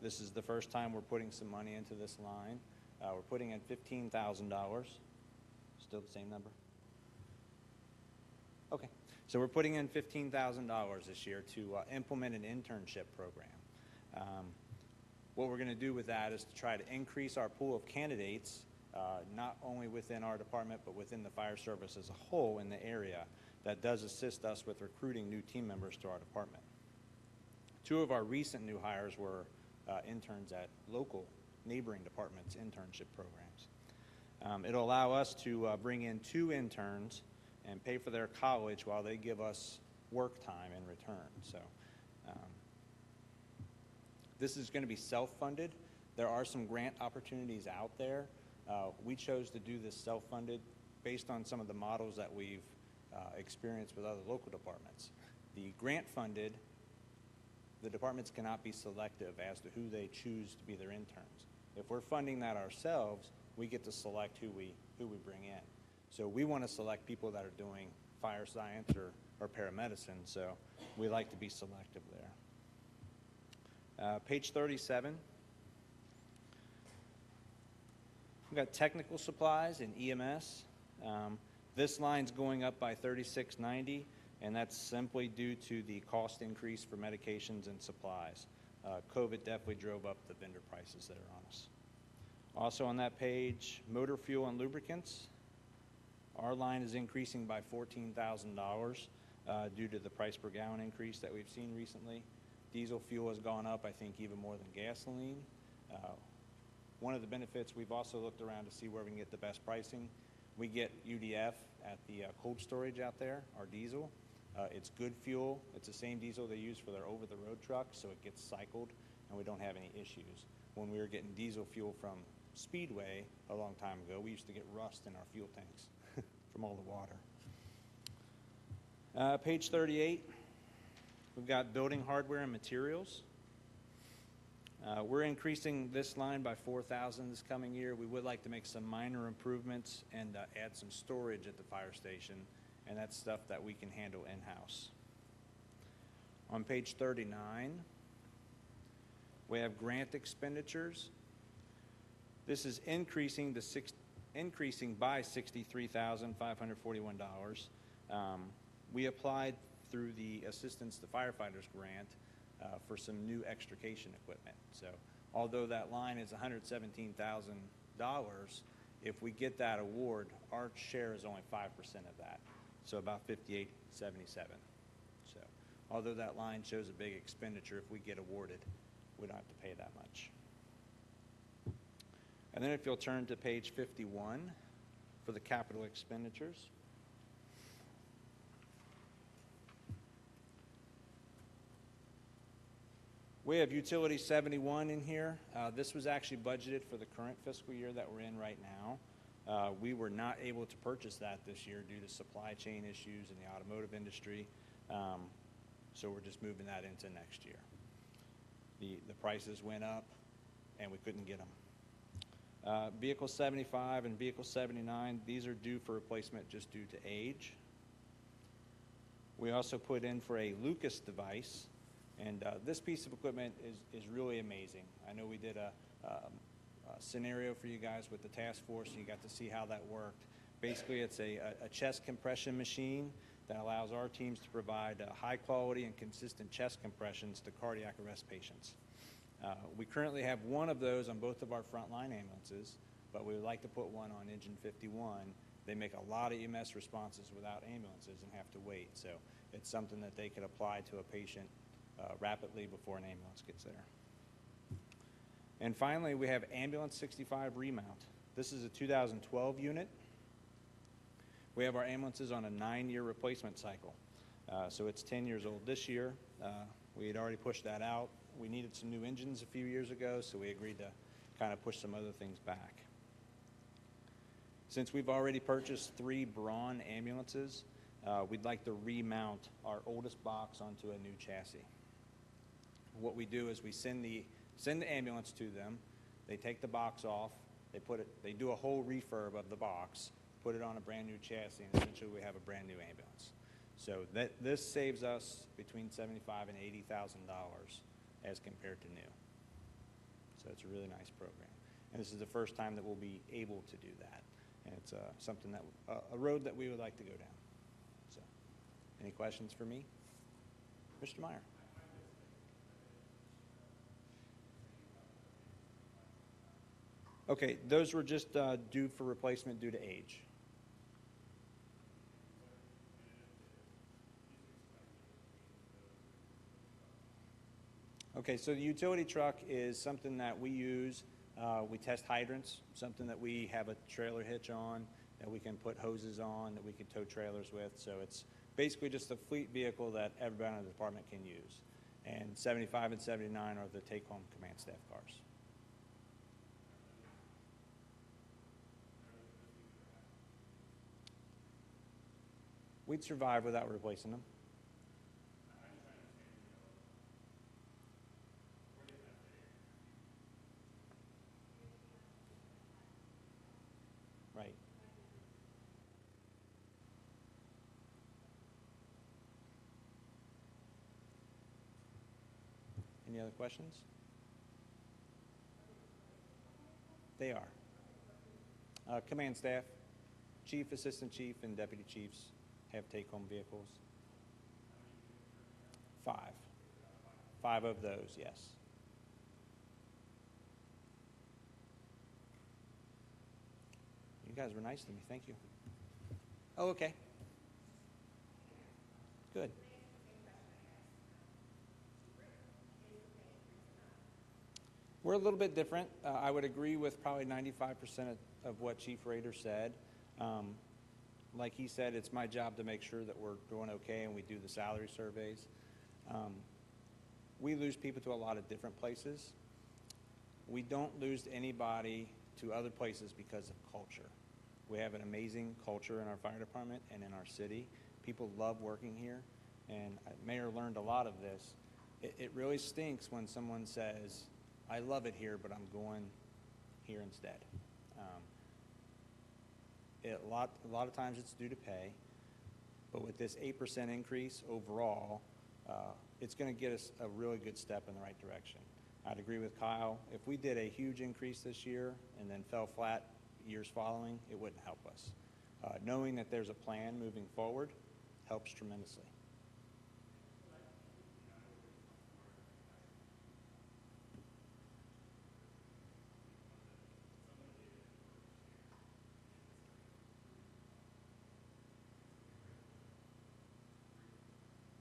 This is the first time we're putting some money into this line. We're putting in $15,000. Still the same number? Okay. So we're putting in $15,000 this year to implement an internship program. What we're going to do with that is to try to increase our pool of candidates, not only within our department, but within the fire service as a whole in the area. That does assist us with recruiting new team members to our department. 2 of our recent new hires were interns at local neighboring departments' internship programs. It'll allow us to bring in 2 interns and pay for their college while they give us work time in return. So this is going to be self-funded. There are some grant opportunities out there. We chose to do this self-funded based on some of the models that we've experienced with other local departments. The grant-funded, the departments cannot be selective as to who they choose to be their interns. If we're funding that ourselves, we get to select who we bring in. So we want to select people that are doing fire science or paramedicine, so we like to be selective there. Page 37. We've got technical supplies and EMS. This line's going up by $36.90, and that's simply due to the cost increase for medications and supplies. COVID definitely drove up the vendor prices that are on us. Also on that page, motor fuel and lubricants. Our line is increasing by $14,000 due to the price per gallon increase that we've seen recently. Diesel fuel has gone up, I think, even more than gasoline. One of the benefits, we've also looked around to see where we can get the best pricing. We get UDF at the cold storage out there, our diesel. It's good fuel. It's the same diesel they use for their over-the-road trucks, so it gets cycled, and we don't have any issues. When we were getting diesel fuel from Speedway a long time ago, we used to get rust in our fuel tanks from all the water. Page 38. We've got building hardware and materials. We're increasing this line by $4,000 this coming year. We would like to make some minor improvements and add some storage at the fire station, and that's stuff that we can handle in-house. On page 39, we have grant expenditures. This is increasing by $63,541. We applied through the Assistance to Firefighters grant for some new extrication equipment. So although that line is $117,000, if we get that award, our share is only 5% of that, so about $58,777. So although that line shows a big expenditure, if we get awarded, we don't have to pay that much. And then if you'll turn to page 51, for the capital expenditures. We have utility 71 in here. This was actually budgeted for the current fiscal year that we're in right now. We were not able to purchase that this year due to supply chain issues in the automotive industry. So we're just moving that into next year. The prices went up and we couldn't get them. Vehicle 75 and vehicle 79, these are due for replacement just due to age. We also put in for a Lucas device, and this piece of equipment is really amazing. I know we did a scenario for you guys with the task force, and you got to see how that worked. Basically, it's a chest compression machine that allows our teams to provide high quality and consistent chest compressions to cardiac arrest patients. We currently have one of those on both of our frontline ambulances, but we would like to put one on Engine 51. They make a lot of EMS responses without ambulances and have to wait, so it's something that they could apply to a patient rapidly before an ambulance gets there. And finally, we have Ambulance 65 Remount. This is a 2012 unit. We have our ambulances on a 9-year replacement cycle. So it's 10 years old this year. We had already pushed that out. We needed some new engines a few years ago, so we agreed to kind of push some other things back. Since we've already purchased 3 Braun ambulances, we'd like to remount our oldest box onto a new chassis. What we do is we send the ambulance to them. They take the box off. They do a whole refurb of the box, put it on a brand new chassis, and essentially we have a brand new ambulance. So this saves us between $75,000 and $80,000 as compared to new. So it's a really nice program, and this is the first time that we'll be able to do that, and it's something that a road that we would like to go down. So, any questions for me, Mr. Meyer? Okay, those were just due for replacement due to age. Okay, so the utility truck is something that we use. We test hydrants, something that we have a trailer hitch on, that we can put hoses on, that we can tow trailers with. So it's basically just a fleet vehicle that everybody in the department can use. And 75 and 79 are the take-home command staff cars. We'd survive without replacing them. Right. Any other questions? They are. Command staff, chief, assistant chief, and deputy chiefs have take-home vehicles. 5. 5 of those, yes. You guys were nice to me. Thank you. Oh, okay. Good. We're a little bit different. I would agree with probably 95% of what Chief Rader said. Like he said, it's my job to make sure that we're doing okay and we do the salary surveys. We lose people to a lot of different places. We don't lose anybody to other places because of culture. We have an amazing culture in our fire department and in our city. People love working here, and Mayor learned a lot of this. It really stinks when someone says, I love it here, but I'm going here instead. A lot of times it's due to pay, but with this 8% increase overall, it's going to get us a really good step in the right direction. I'd agree with Kyle. If we did a huge increase this year and then fell flat years following, it wouldn't help us. Knowing that there's a plan moving forward helps tremendously.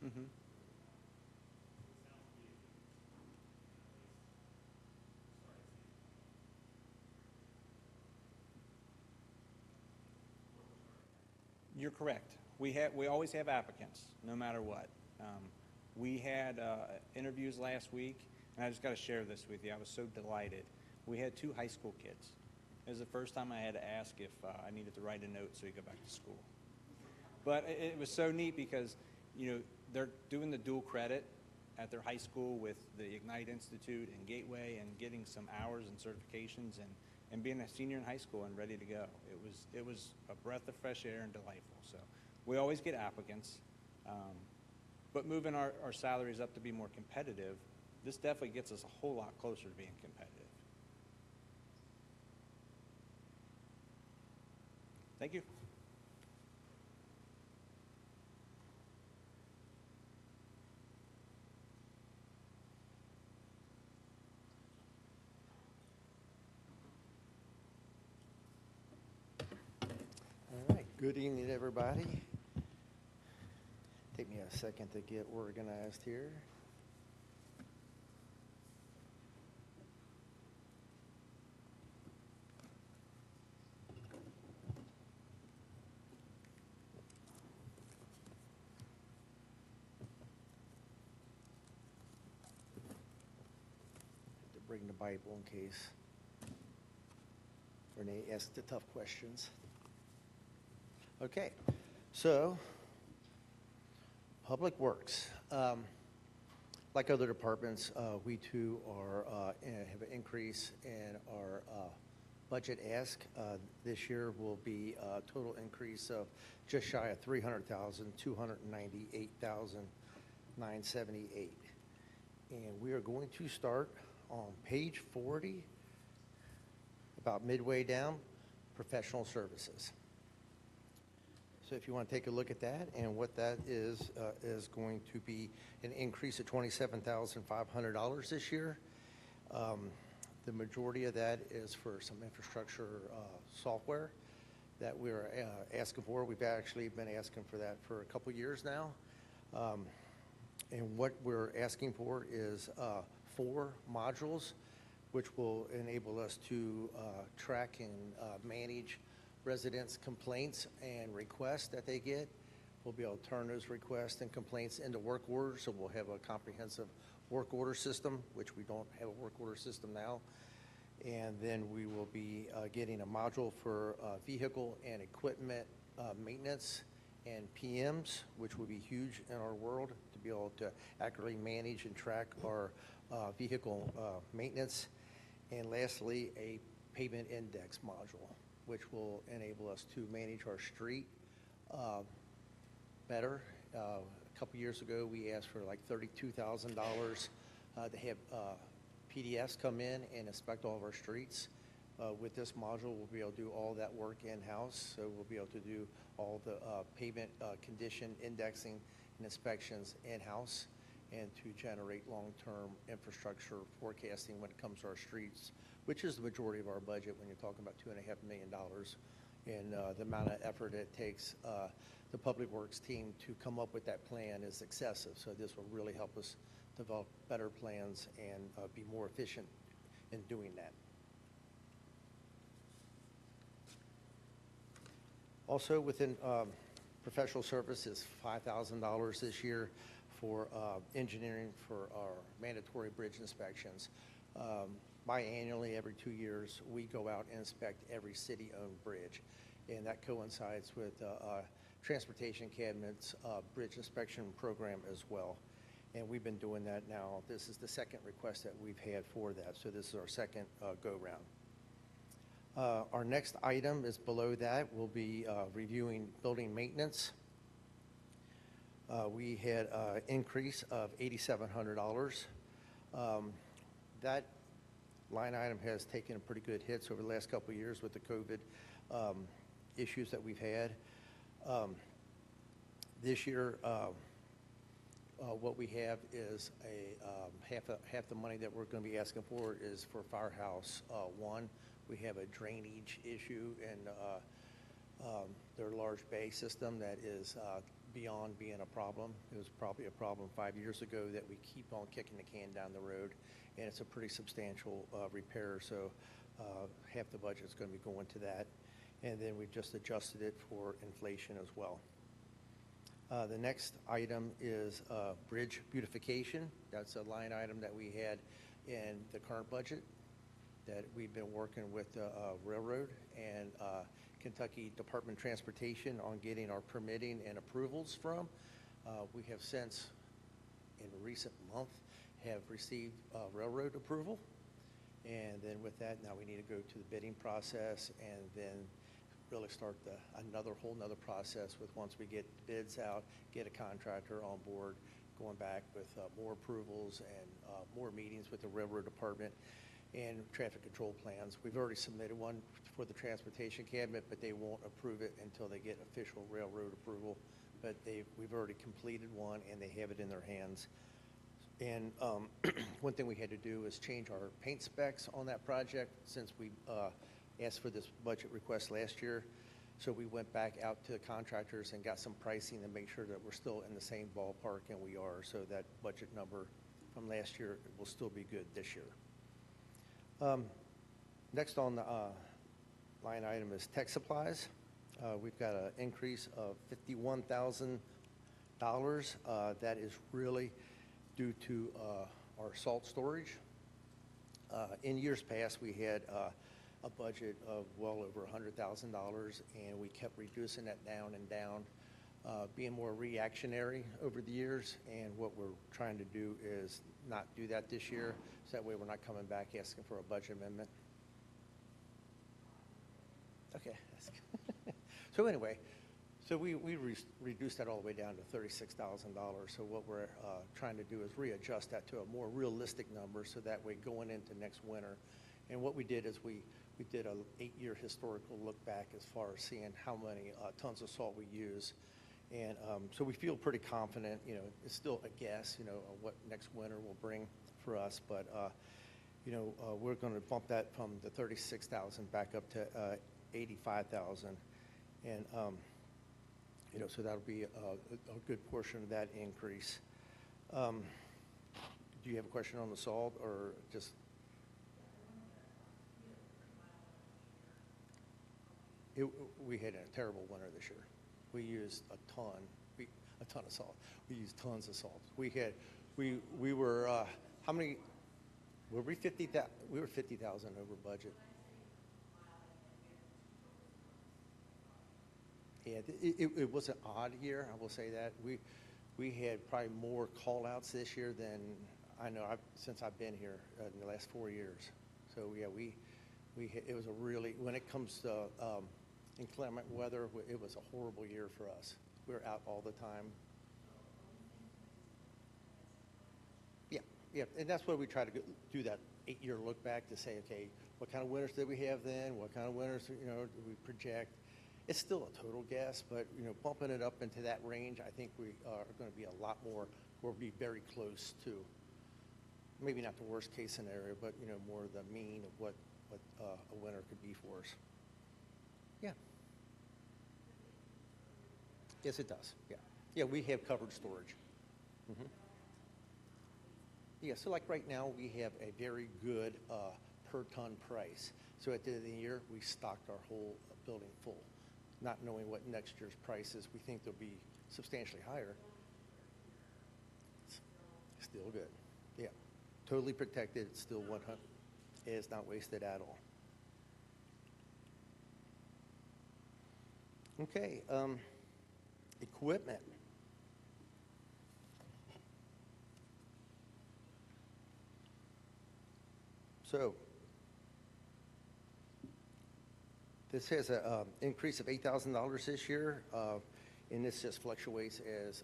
Mm-hmm. You're correct. We always have applicants, no matter what. We had interviews last week, and I just got to share this with you. I was so delighted. We had 2 high school kids. It was the first time I had to ask if I needed to write a note so he could go back to school. But it was so neat because, you know, they're doing the dual credit at their high school with the Ignite Institute and Gateway and getting some hours and certifications and being a senior in high school and ready to go. It was a breath of fresh air and delightful. So we always get applicants, but moving our salaries up to be more competitive, this definitely gets us a whole lot closer to being competitive. Thank you. All right, good evening, everybody. Take me a second to get organized here. To bring the Bible in case Renee asks the tough questions. Okay, so Public Works. Like other departments, we too have an increase in our budget ask. This year will be a total increase of just shy of $300,000, $298,978. And we are going to start on page 40, about midway down, professional services. So if you want to take a look at that, and what that is going to be an increase of $27,500 this year. The majority of that is for some infrastructure software that we're asking for. We've actually been asking for that for a couple years now. And what we're asking for is 4 modules, which will enable us to track and manage residents' complaints and requests that they get. We'll be able to turn those requests and complaints into work orders, so we'll have a comprehensive work order system, which we don't have a work order system now. And then we will be getting a module for vehicle and equipment maintenance and PMs, which will be huge in our world to be able to accurately manage and track our vehicle maintenance. And lastly, a pavement index module, which will enable us to manage our street better. A couple years ago, we asked for like $32,000 to have PDS come in and inspect all of our streets. With this module, we'll be able to do all that work in-house, so we'll be able to do all the pavement condition indexing and inspections in-house, and to generate long-term infrastructure forecasting when it comes to our streets, which is the majority of our budget when you're talking about $2.5 million. And the amount of effort it takes the Public Works team to come up with that plan is excessive. So this will really help us develop better plans and be more efficient in doing that. Also within professional services, $5,000 this year for engineering for our mandatory bridge inspections. Biannually, every 2 years, we go out and inspect every city-owned bridge. And that coincides with Transportation Cabinet's bridge inspection program as well. And we've been doing that now. This is the second request that we've had for that. So this is our second go-round. Our next item is below that. We'll be reviewing building maintenance. We had an increase of $8,700. That line item has taken a pretty good hits over the last couple of years with the COVID issues that we've had. This year, what we have is half the money that we're going to be asking for is for Firehouse 1. We have a drainage issue in their large bay system that is beyond being a problem. It was probably a problem 5 years ago that we keep on kicking the can down the road, and it's a pretty substantial repair, so half the budget is going to be going to that. and then we just adjusted it for inflation as well. The next item is bridge beautification. That's a line item that we had in the current budget that we've been working with the railroad and Kentucky Department of Transportation on getting our permitting and approvals from. We have since, in a recent month, have received railroad approval. And then with that, now we need to go to the bidding process and then really start another whole nother process with once we get bids out, get a contractor on board, going back with more approvals and more meetings with the railroad department and traffic control plans. We've already submitted one for the transportation cabinet, but they won't approve it until they get official railroad approval. But we've already completed one and they have it in their hands. And one thing we had to do is change our paint specs on that project since we asked for this budget request last year. So we went back out to contractors and got some pricing to make sure that we're still in the same ballpark, and we are, so that budget number from last year will still be good this year. Next on the line item is tech supplies. We've got an increase of $51,000. That is really due to our salt storage. In years past, we had a budget of well over $100,000, and we kept reducing that down and down, being more reactionary over the years. And what we're trying to do is not do that this year, so that way we're not coming back asking for a budget amendment. Okay. So anyway, so we reduced that all the way down to $36,000. So what we're trying to do is readjust that to a more realistic number, so that way going into next winter. And what we did is we did an 8-year historical look back as far as seeing how many tons of salt we use. And so we feel pretty confident. You know, it's still a guess, you know, what next winter will bring for us. But, you know, we're going to bump that from the $36,000 back up to $85,000. And, you know, so that'll be a good portion of that increase. Do you have a question on the salt or just? We had a terrible winter this year. We used a ton of salt. We used tons of salt. We were how many? Were we 50,000? We were 50,000 over budget. Yeah, it was an odd year. I will say that we had probably more call-outs this year than I know since I've been here in the last 4 years. So yeah, it was a really, when it comes to inclement weather, it was a horrible year for us. We were out all the time. Yeah, and that's why we try to do that 8-year look back to say, okay, what kind of winters did we have then? What kind of winters, you know, do we project? It's still a total guess, but, you know, bumping it up into that range, I think we are going to be a lot more, we'll be very close to, maybe not the worst case scenario, but, you know, more the mean of what a winter could be for us. Yeah. Yes, it does. Yeah. Yeah, we have covered storage. Mm-hmm. Yeah, so like right now, we have a very good per ton price. So at the end of the year, we stocked our whole building full, not knowing what next year's price is. We think they'll be substantially higher. It's still good. Yeah. Totally protected. It's still 100. It is not wasted at all. Okay. Equipment. So this has an increase of $8,000 this year, and this just fluctuates as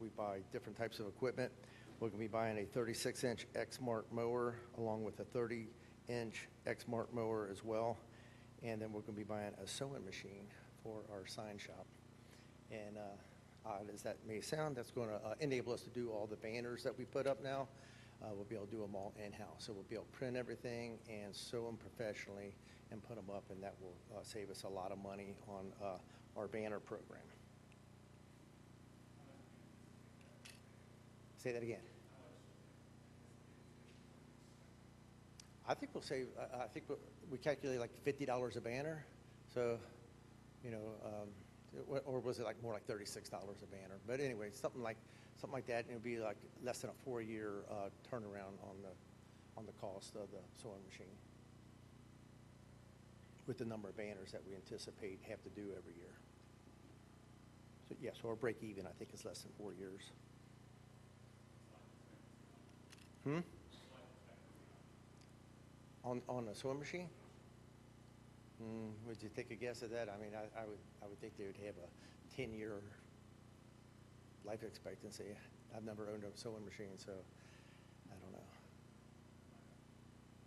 we buy different types of equipment. We're going to be buying a 36-inch X-Mart mower along with a 30-inch X-Mart mower as well, and then we're going to be buying a sewing machine for our sign shop. And odd as that may sound, that's going to enable us to do all the banners that we put up now. We'll be able to do them all in-house. So we'll be able to print everything and sew them professionally and put them up, and that will save us a lot of money on our banner program. Say that again. I think we'll save, I think we calculate like $50 a banner. So you know, or was it like more like $36 a banner? But anyway, something like that, and it would be like less than a 4-year turnaround on the cost of the sewing machine, with the number of banners that we anticipate have to do every year. So yeah, so our break even, I think, is less than 4 years. On a sewing machine? Would you take a guess at that? I mean, I would think they would have a 10-year life expectancy. I've never owned a sewing machine, so I don't know.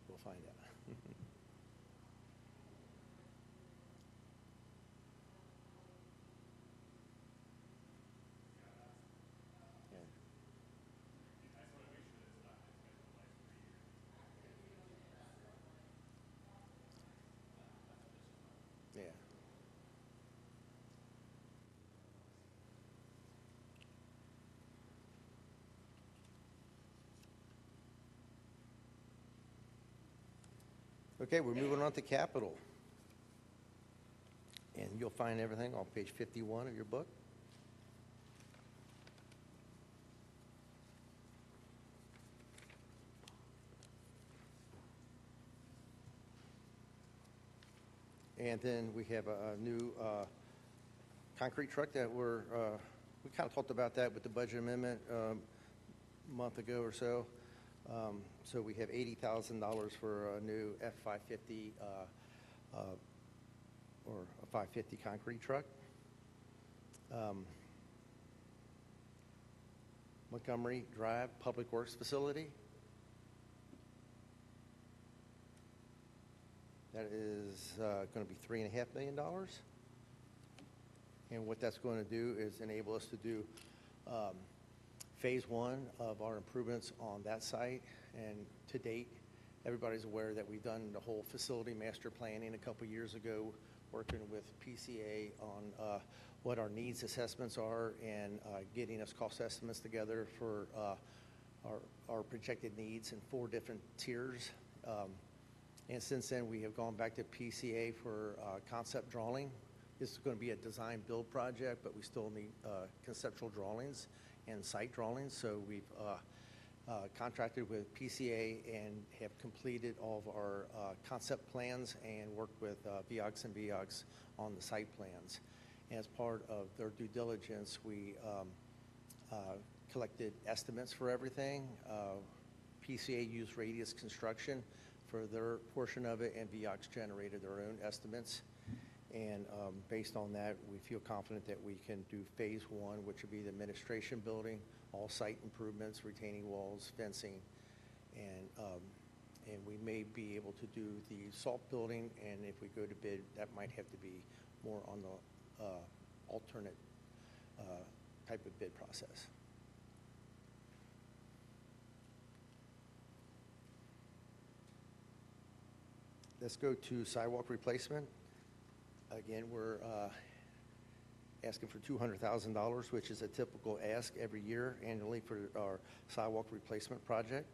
We'll find out. Yeah. Okay, we're moving on to capital. And you'll find everything on page 51 of your book. And then we have a new concrete truck that we kind of talked about that with the budget amendment a month ago or so. So we have $80,000 for a new F-550 or a 550 concrete truck. Montgomery Drive Public Works Facility. That is going to be $3.5 million. And what that's going to do is enable us to do phase one of our improvements on that site. And to date, everybody's aware that we've done the whole facility master planning a couple years ago, working with PCA on what our needs assessments are and getting us cost estimates together for our projected needs in 4 different tiers. And since then, we have gone back to PCA for concept drawing. This is going to be a design build project, but we still need conceptual drawings and site drawings. So we've contracted with PCA and have completed all of our concept plans and worked with VOX and VOX on the site plans. And as part of their due diligence, we collected estimates for everything. PCA used Radius Construction for their portion of it, and VOX generated their own estimates. And based on that, we feel confident that we can do phase one, which would be the administration building, all site improvements, retaining walls, fencing, and we may be able to do the salt building, and if we go to bid, that might have to be more on the alternate type of bid process. Let's go to sidewalk replacement. Again, we're asking for $200,000, which is a typical ask every year annually for our sidewalk replacement project.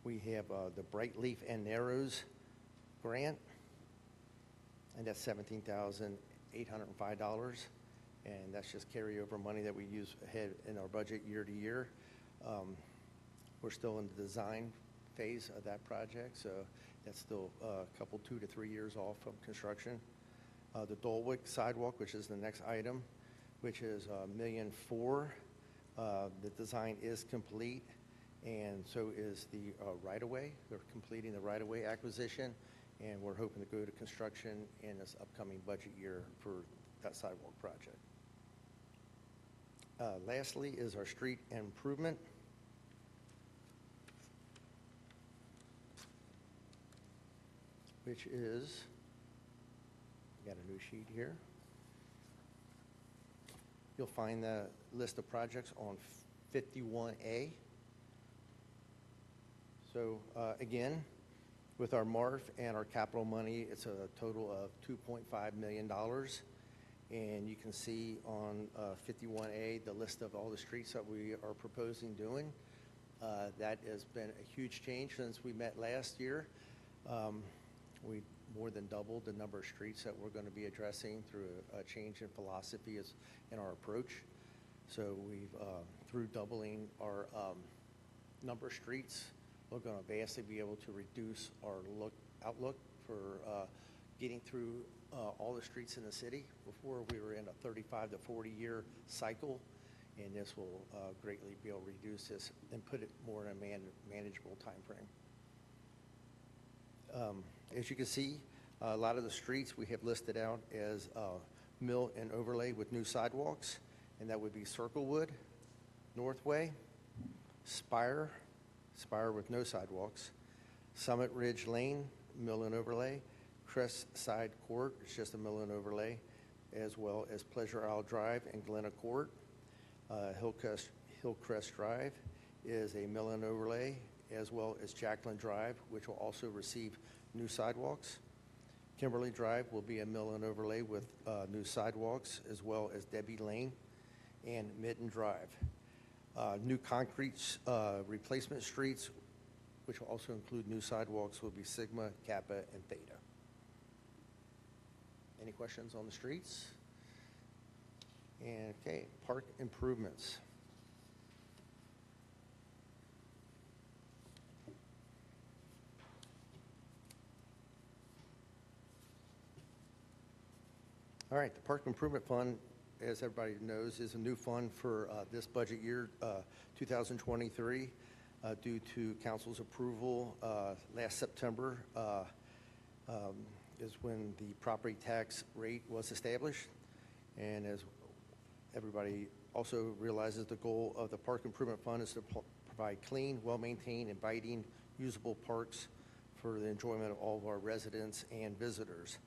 We have the Bright Leaf and Narrows grant, and that's $17,805, and that's just carryover money that we use ahead in our budget year to year. We're still in the design phase of that project, so that's still a couple, 2 to 3 years off from construction. The Dole Wick sidewalk, which is the next item, which is $1.4 million. The design is complete, and so is the right-of-way. They're completing the right-of-way acquisition, and we're hoping to go to construction in this upcoming budget year for that sidewalk project. Lastly is our street improvement. Which is, got a new sheet here. You'll find the list of projects on 51A. So again, with our MARF and our capital money, it's a total of $2.5 million. And you can see on 51A the list of all the streets that we are proposing doing. That has been a huge change since we met last year. We more than doubled the number of streets that we're going to be addressing through a change in philosophy in our approach. So we've, through doubling our number of streets, we're going to vastly be able to reduce our outlook for getting through all the streets in the city. Before, we were in a 35 to 40-year cycle, and this will greatly be able to reduce this and put it more in a manageable time frame. As you can see, a lot of the streets we have listed out as mill and overlay with new sidewalks, and that would be Circlewood, Northway, Spire with no sidewalks, Summit Ridge Lane, mill and overlay, Crest Side Court, it's just a mill and overlay, as well as Pleasure Isle Drive and Glenna Court. Hillcrest Drive is a mill and overlay, as well as Jacqueline Drive, which will also receive new sidewalks. Kimberly Drive will be a mill and overlay with new sidewalks, as well as Debbie Lane and Midden Drive. New concrete replacement streets, which will also include new sidewalks, will be Sigma, Kappa, and Theta. Any questions on the streets? And okay, park improvements. All right, the Park Improvement Fund, as everybody knows, is a new fund for this budget year, 2023, due to council's approval last September is when the property tax rate was established. And as everybody also realizes, the goal of the Park Improvement Fund is to provide clean, well-maintained, inviting, usable parks for the enjoyment of all of our residents and visitors.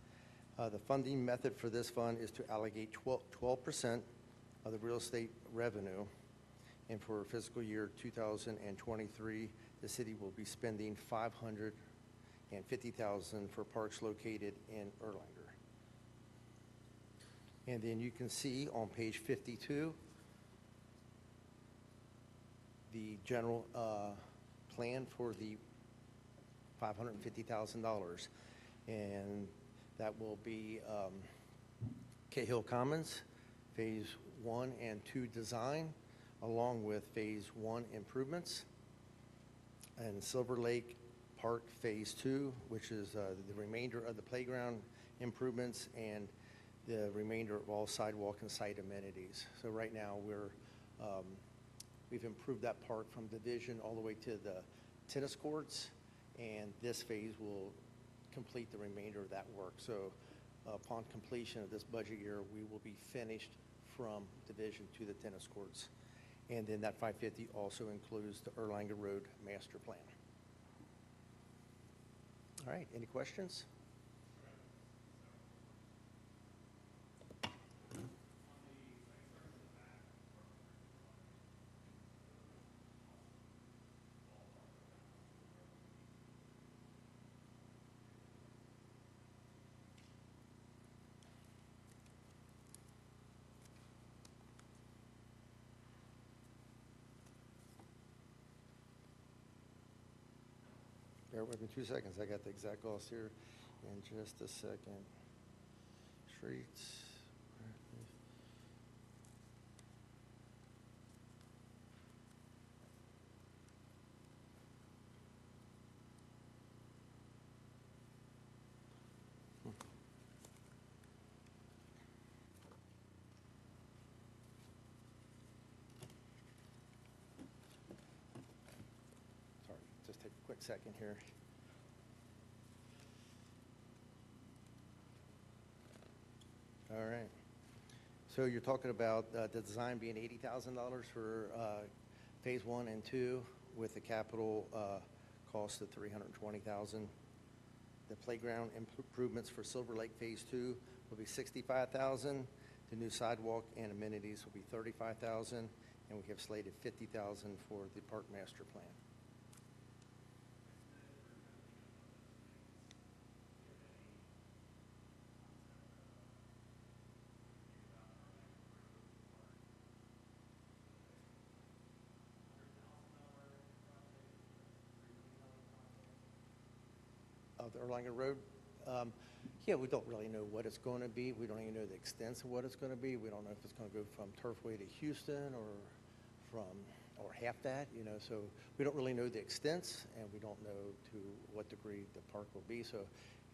The funding method for this fund is to allocate 12% of the real estate revenue. And for fiscal year 2023, the city will be spending $550,000 for parks located in Erlanger. And then you can see on page 52, the general plan for the $550,000. And that will be Cahill Commons, Phase 1 and 2 design, along with Phase 1 improvements, and Silver Lake Park Phase 2, which is the remainder of the playground improvements and the remainder of all sidewalk and site amenities. So right now we've improved that park from division all the way to the tennis courts, and this phase will complete the remainder of that work. So upon completion of this budget year, we will be finished from division to the tennis courts. And then that 550 also includes the Erlanger Road Master Plan. All right, any questions? Bear with me 2 seconds. I got the exact cost here in just a second. Streets. Sorry, just take a quick second here. All right. So you're talking about the design being $80,000 for Phase 1 and 2 with a capital cost of $320,000. The playground improvements for Silver Lake Phase 2 will be $65,000. The new sidewalk and amenities will be $35,000, and we have slated $50,000 for the park master plan. The Erlanger Road Yeah, we don't really know what it's going to be. We don't even know the extent of what it's going to be. We don't know if it's going to go from Turfway to Houston or half that, so we don't really know the extents, and we don't know to what degree the park will be. So,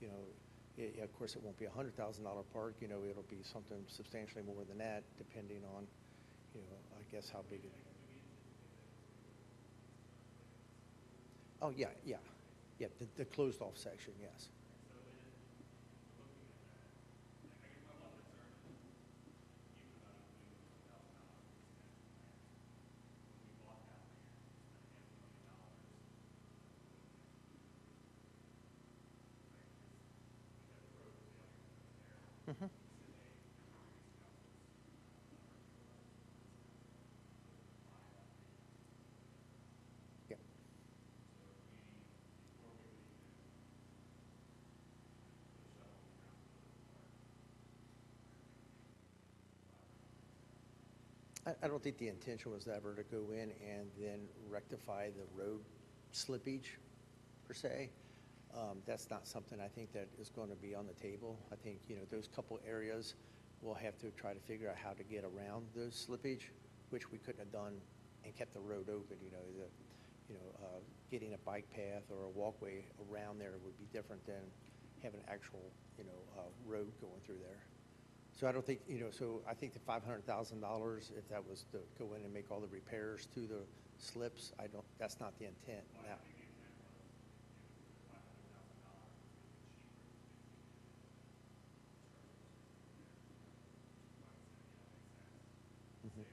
of course, it won't be a $100,000 park. It'll be something substantially more than that, depending on, I guess how big it is. Oh, yeah, the closed-off section, yes. Mhm. Yeah. I don't think the intention was ever to go in and then rectify the road slippage, per se. That's not something I think that is going to be on the table. I think, those couple areas, we'll have to try to figure out how to get around those slippage, which we couldn't have done and kept the road open. Getting a bike path or a walkway around there would be different than having an actual, road going through there. So I don't think, so I think the $500,000, if that was to go in and make all the repairs to the slips, that's not the intent now. Mhm.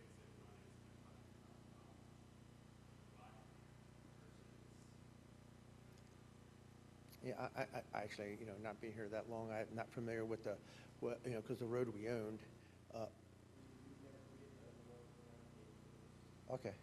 Yeah, I actually, not being here that long, I'm not familiar with because the road we owned. Okay.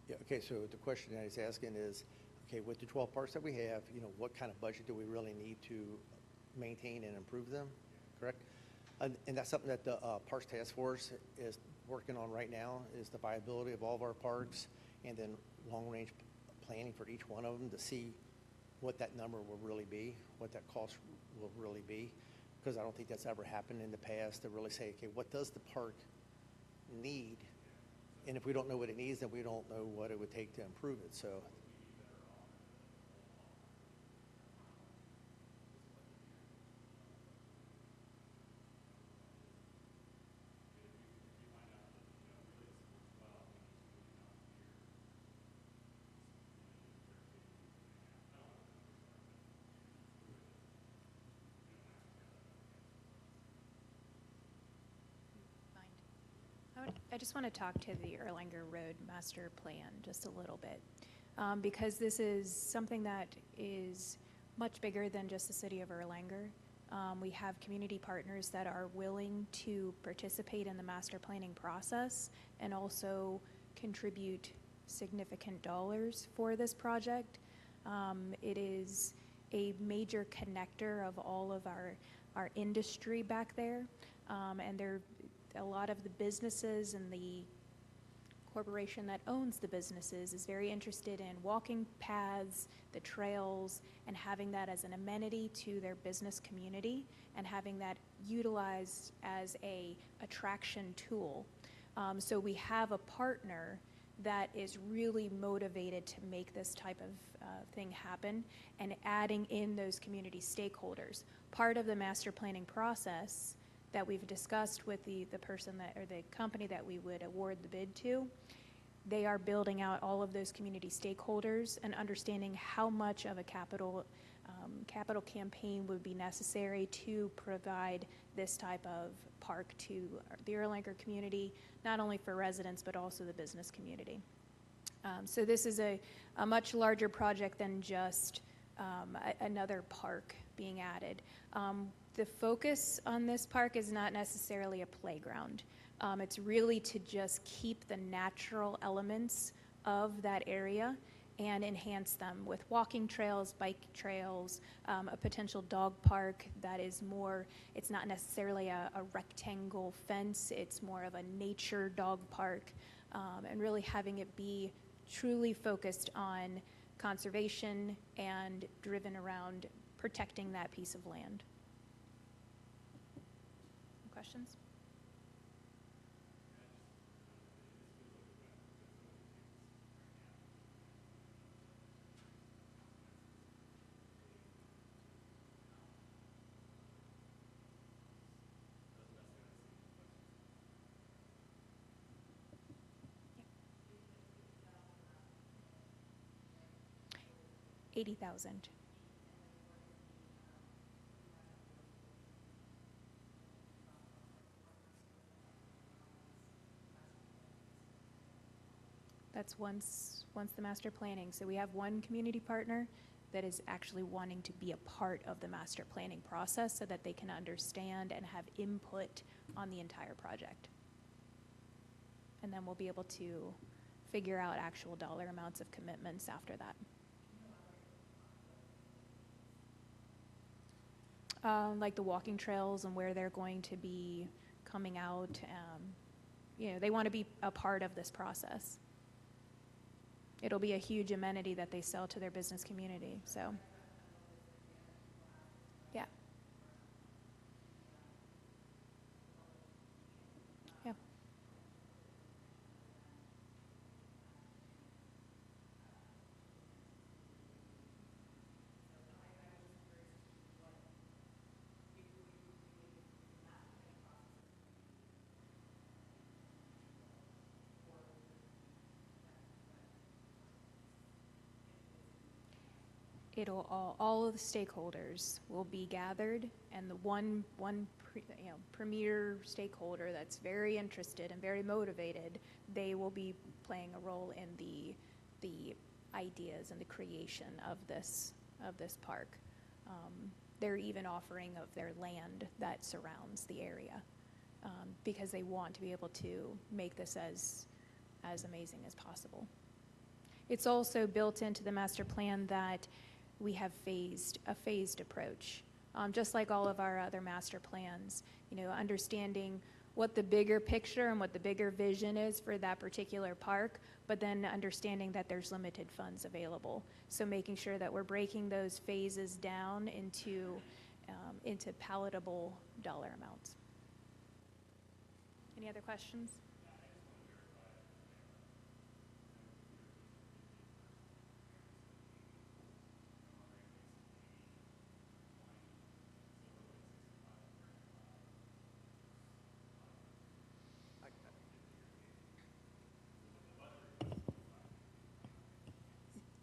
Yeah, okay, so the question that he's asking is, okay, with the 12 parks that we have, what kind of budget do we really need to maintain and improve them, correct? And that's something that the Parks Task Force is working on right now, is the viability of all of our parks, and then long-range planning for each one of them to see what that number will really be, what that cost will really be, because I don't think that's ever happened in the past, to really say, okay, what does the park need? And if we don't know what it needs, then we don't know what it would take to improve it, so. I just want to talk to the Erlanger Road Master Plan just a little bit, because this is something that is much bigger than just the city of Erlanger. We have community partners that are willing to participate in the master planning process and also contribute significant dollars for this project. It is a major connector of all of our industry back there, and a lot of the businesses and the corporation that owns the businesses is very interested in walking paths, the trails, and having that as an amenity to their business community and having that utilized as a attraction tool. So we have a partner that is really motivated to make this type of thing happen and adding in those community stakeholders. Part of the master planning process that we've discussed with the person that, or the company that we would award the bid to, they are building out all of those community stakeholders and understanding how much of a capital campaign would be necessary to provide this type of park to the Erlanger community, not only for residents but also the business community. So this is a much larger project than just another park being added. The focus on this park is not necessarily a playground. It's really to just keep the natural elements of that area and enhance them with walking trails, bike trails, a potential dog park that is more, it's not necessarily a rectangle fence, it's more of a nature dog park, and really having it be truly focused on conservation and driven around protecting that piece of land. Questions? $80,000. That's once the master planning. So we have one community partner that is actually wanting to be a part of the master planning process so that they can understand and have input on the entire project. And then we'll be able to figure out actual dollar amounts of commitments after that. Like the walking trails and where they're going to be coming out. You know, they want to be a part of this process. It'll be a huge amenity that they sell to their business community, so. Yeah. Yeah. It'll all of the stakeholders will be gathered, and the one premier stakeholder that's very interested and very motivated, they will be playing a role in the ideas and the creation of this park. They're even offering of their land that surrounds the area because they want to be able to make this as amazing as possible. It's also built into the master plan that we have a phased approach, just like all of our other master plans, you know, understanding what the bigger picture and what the bigger vision is for that particular park, but then understanding that there's limited funds available. So making sure that we're breaking those phases down into palatable dollar amounts. Any other questions?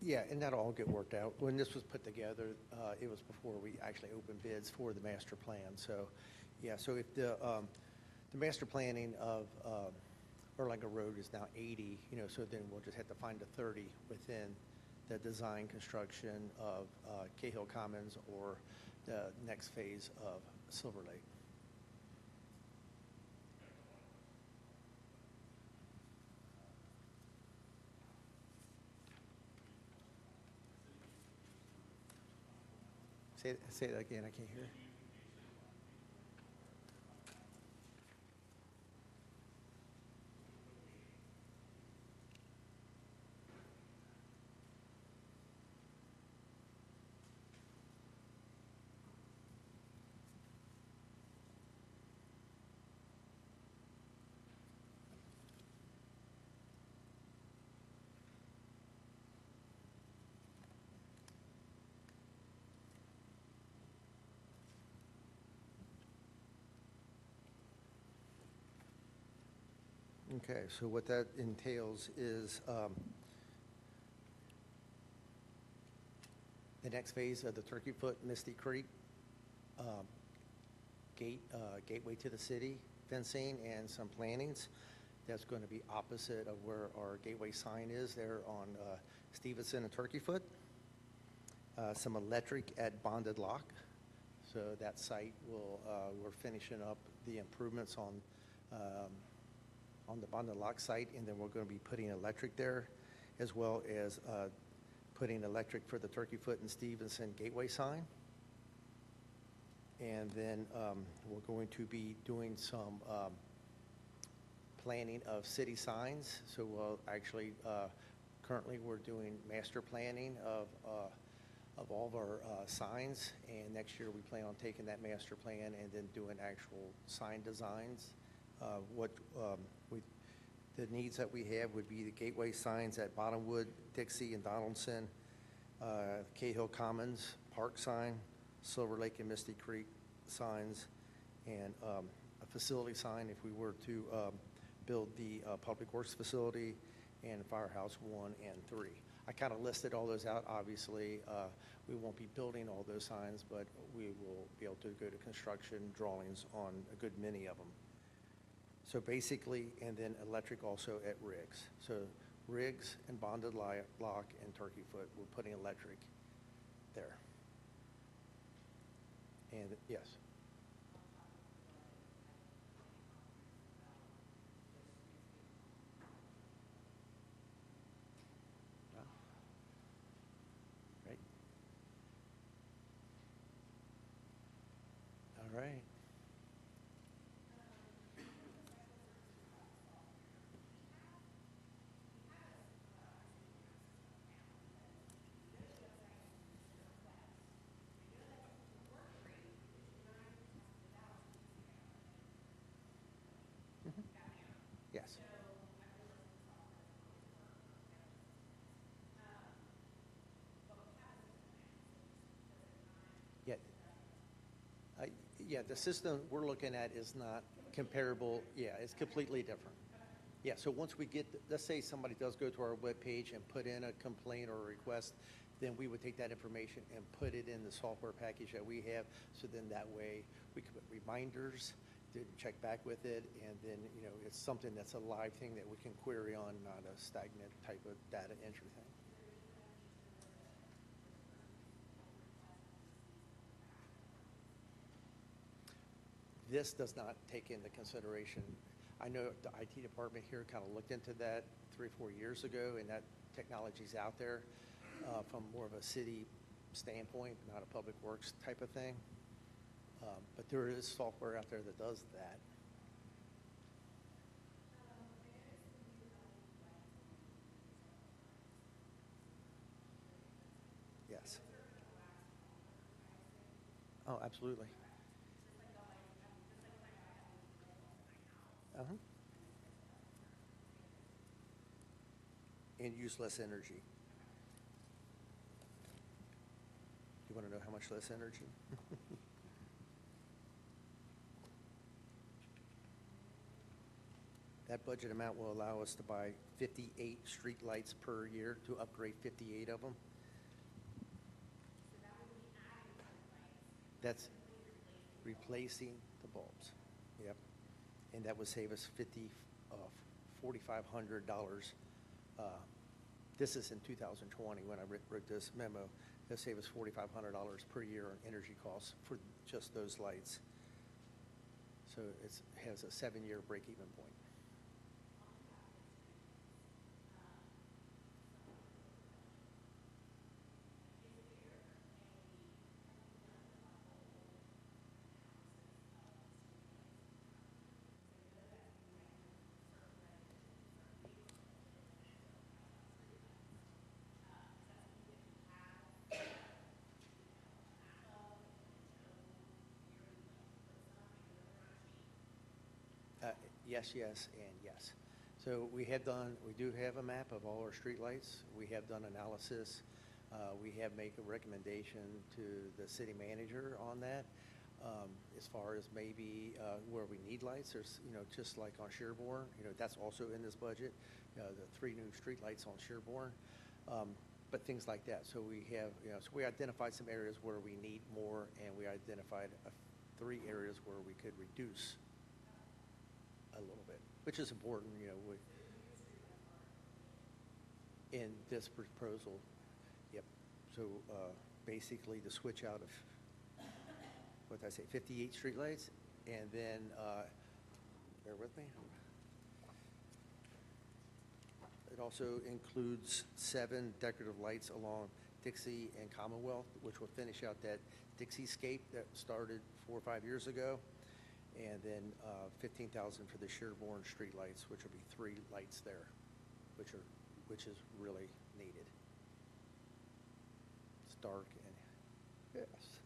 Yeah, and that'll all get worked out. When this was put together, it was before we actually opened bids for the master plan. So, yeah, so if the master planning of Erlanger Road is now 80, you know, so then we'll just have to find the 30 within the design construction of Cahill Commons or the next phase of Silver Lake. Say that again, I can't hear. Okay, so what that entails is the next phase of the Turkey Foot Misty Creek gateway to the city, fencing and some plantings. That's going to be opposite of where our gateway sign is there on Stevenson and Turkey Foot. some electric at Bonded Lock. So that site will, we're finishing up the improvements on the Bonded Lock site, and then we're going to be putting electric there, as well as putting electric for the Turkey Foot and Stevenson Gateway sign. And then we're going to be doing some planning of city signs. So we'll actually, currently we're doing master planning of all of our signs, and next year we plan on taking that master plan and then doing actual sign designs. The needs that we have would be the gateway signs at Bottomwood, Dixie, and Donaldson, Cahill Commons Park sign, Silver Lake and Misty Creek signs, and a facility sign if we were to build the Public Works facility, and Firehouse 1 and 3. I kind of listed all those out. Obviously, we won't be building all those signs, but we will be able to go to construction drawings on a good many of them. So basically, and then electric also at Riggs. So Riggs and Bonded Lock and Turkey Foot, we're putting electric there. And yes. Right. All right. Yes. Yeah. Yeah, the system we're looking at is not comparable. Yeah, it's completely different. Yeah, so once we get, let's say somebody does go to our webpage and put in a complaint or a request, then we would take that information and put it in the software package that we have. So then that way we can put reminders, to check back with it, and then, you know, it's something that's a live thing that we can query on, not a stagnant type of data entry thing. This does not take into consideration, I know the IT department here kind of looked into that 3 or 4 years ago, and that technology's out there from more of a city standpoint, not a public works type of thing. But there is software out there that does that. Yes. Oh, absolutely. Uh-huh. And use less energy. You want to know how much less energy? That budget amount will allow us to buy 58 street lights per year, to upgrade 58 of them. That's replacing the bulbs. Yep. And that would save us $4,500. This is in 2020 when I wrote this memo. It'll save us $4,500 per year on energy costs for just those lights. So it has a 7-year break-even point. Yes, yes, and yes. So we do have a map of all our streetlights. We have done analysis. We have made a recommendation to the city manager on that. As far as maybe where we need lights, there's, just like on Sherborne, that's also in this budget, the 3 new streetlights on Sherborne, but things like that. So we have, so we identified some areas where we need more, and we identified 3 areas where we could reduce a little bit, which is important, in this proposal. Yep. So basically the switch out of, what did I say, 58 streetlights, and then, bear with me. It also includes 7 decorative lights along Dixie and Commonwealth, which will finish out that Dixie-scape that started 4 or 5 years ago. And then $15,000 for the Sherborne streetlights, which will be 3 lights there, which is really needed. It's dark and, yes.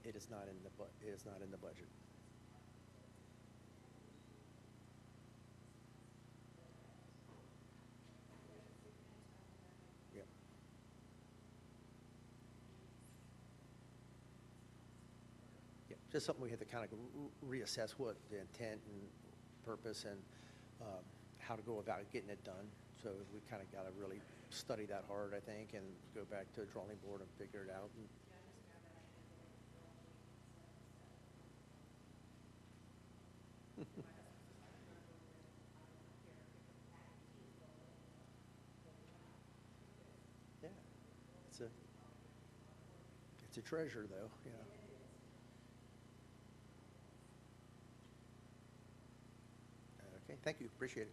It is not in the, it is not in the budget. Yep. Yep, just something we have to kind of reassess what the intent and purpose and how to go about getting it done. So we kind of got to really study that hard, I think, and go back to the drawing board and figure it out. And yeah, it's a treasure, though, you know. Okay, thank you, appreciate it.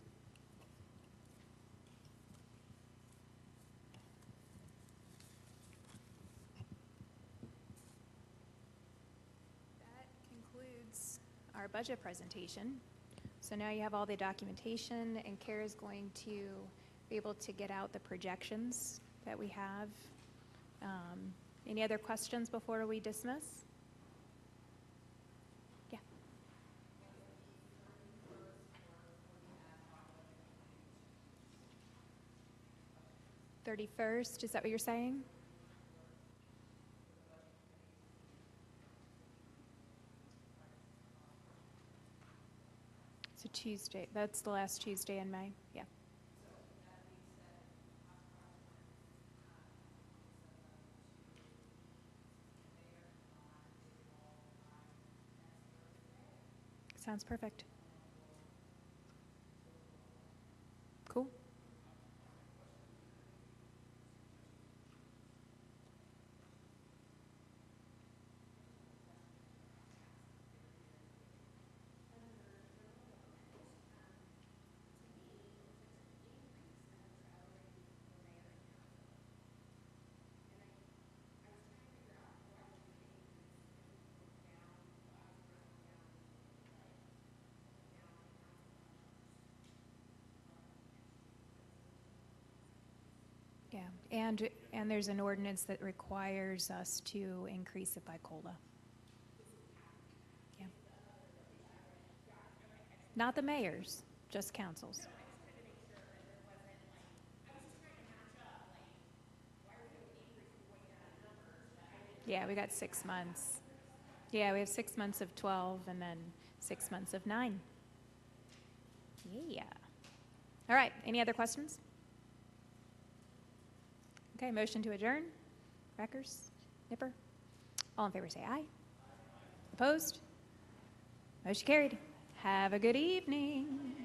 That concludes our budget presentation. So now you have all the documentation, and Kara's going to be able to get out the projections that we have. Any other questions before we dismiss? Yeah. 31st, is that what you're saying? It's a Tuesday. That's the last Tuesday in May. Yeah. Sounds perfect. Cool. Yeah, and there's an ordinance that requires us to increase it by COLA. Yeah. Not the mayors, just councils. Yeah, we got 6 months. Yeah, we have 6 months of 12 and then 6 months of 9. Yeah. All right, any other questions? Okay, motion to adjourn. Reckers, Nipper. All in favor say aye. Opposed? Motion carried. Have a good evening.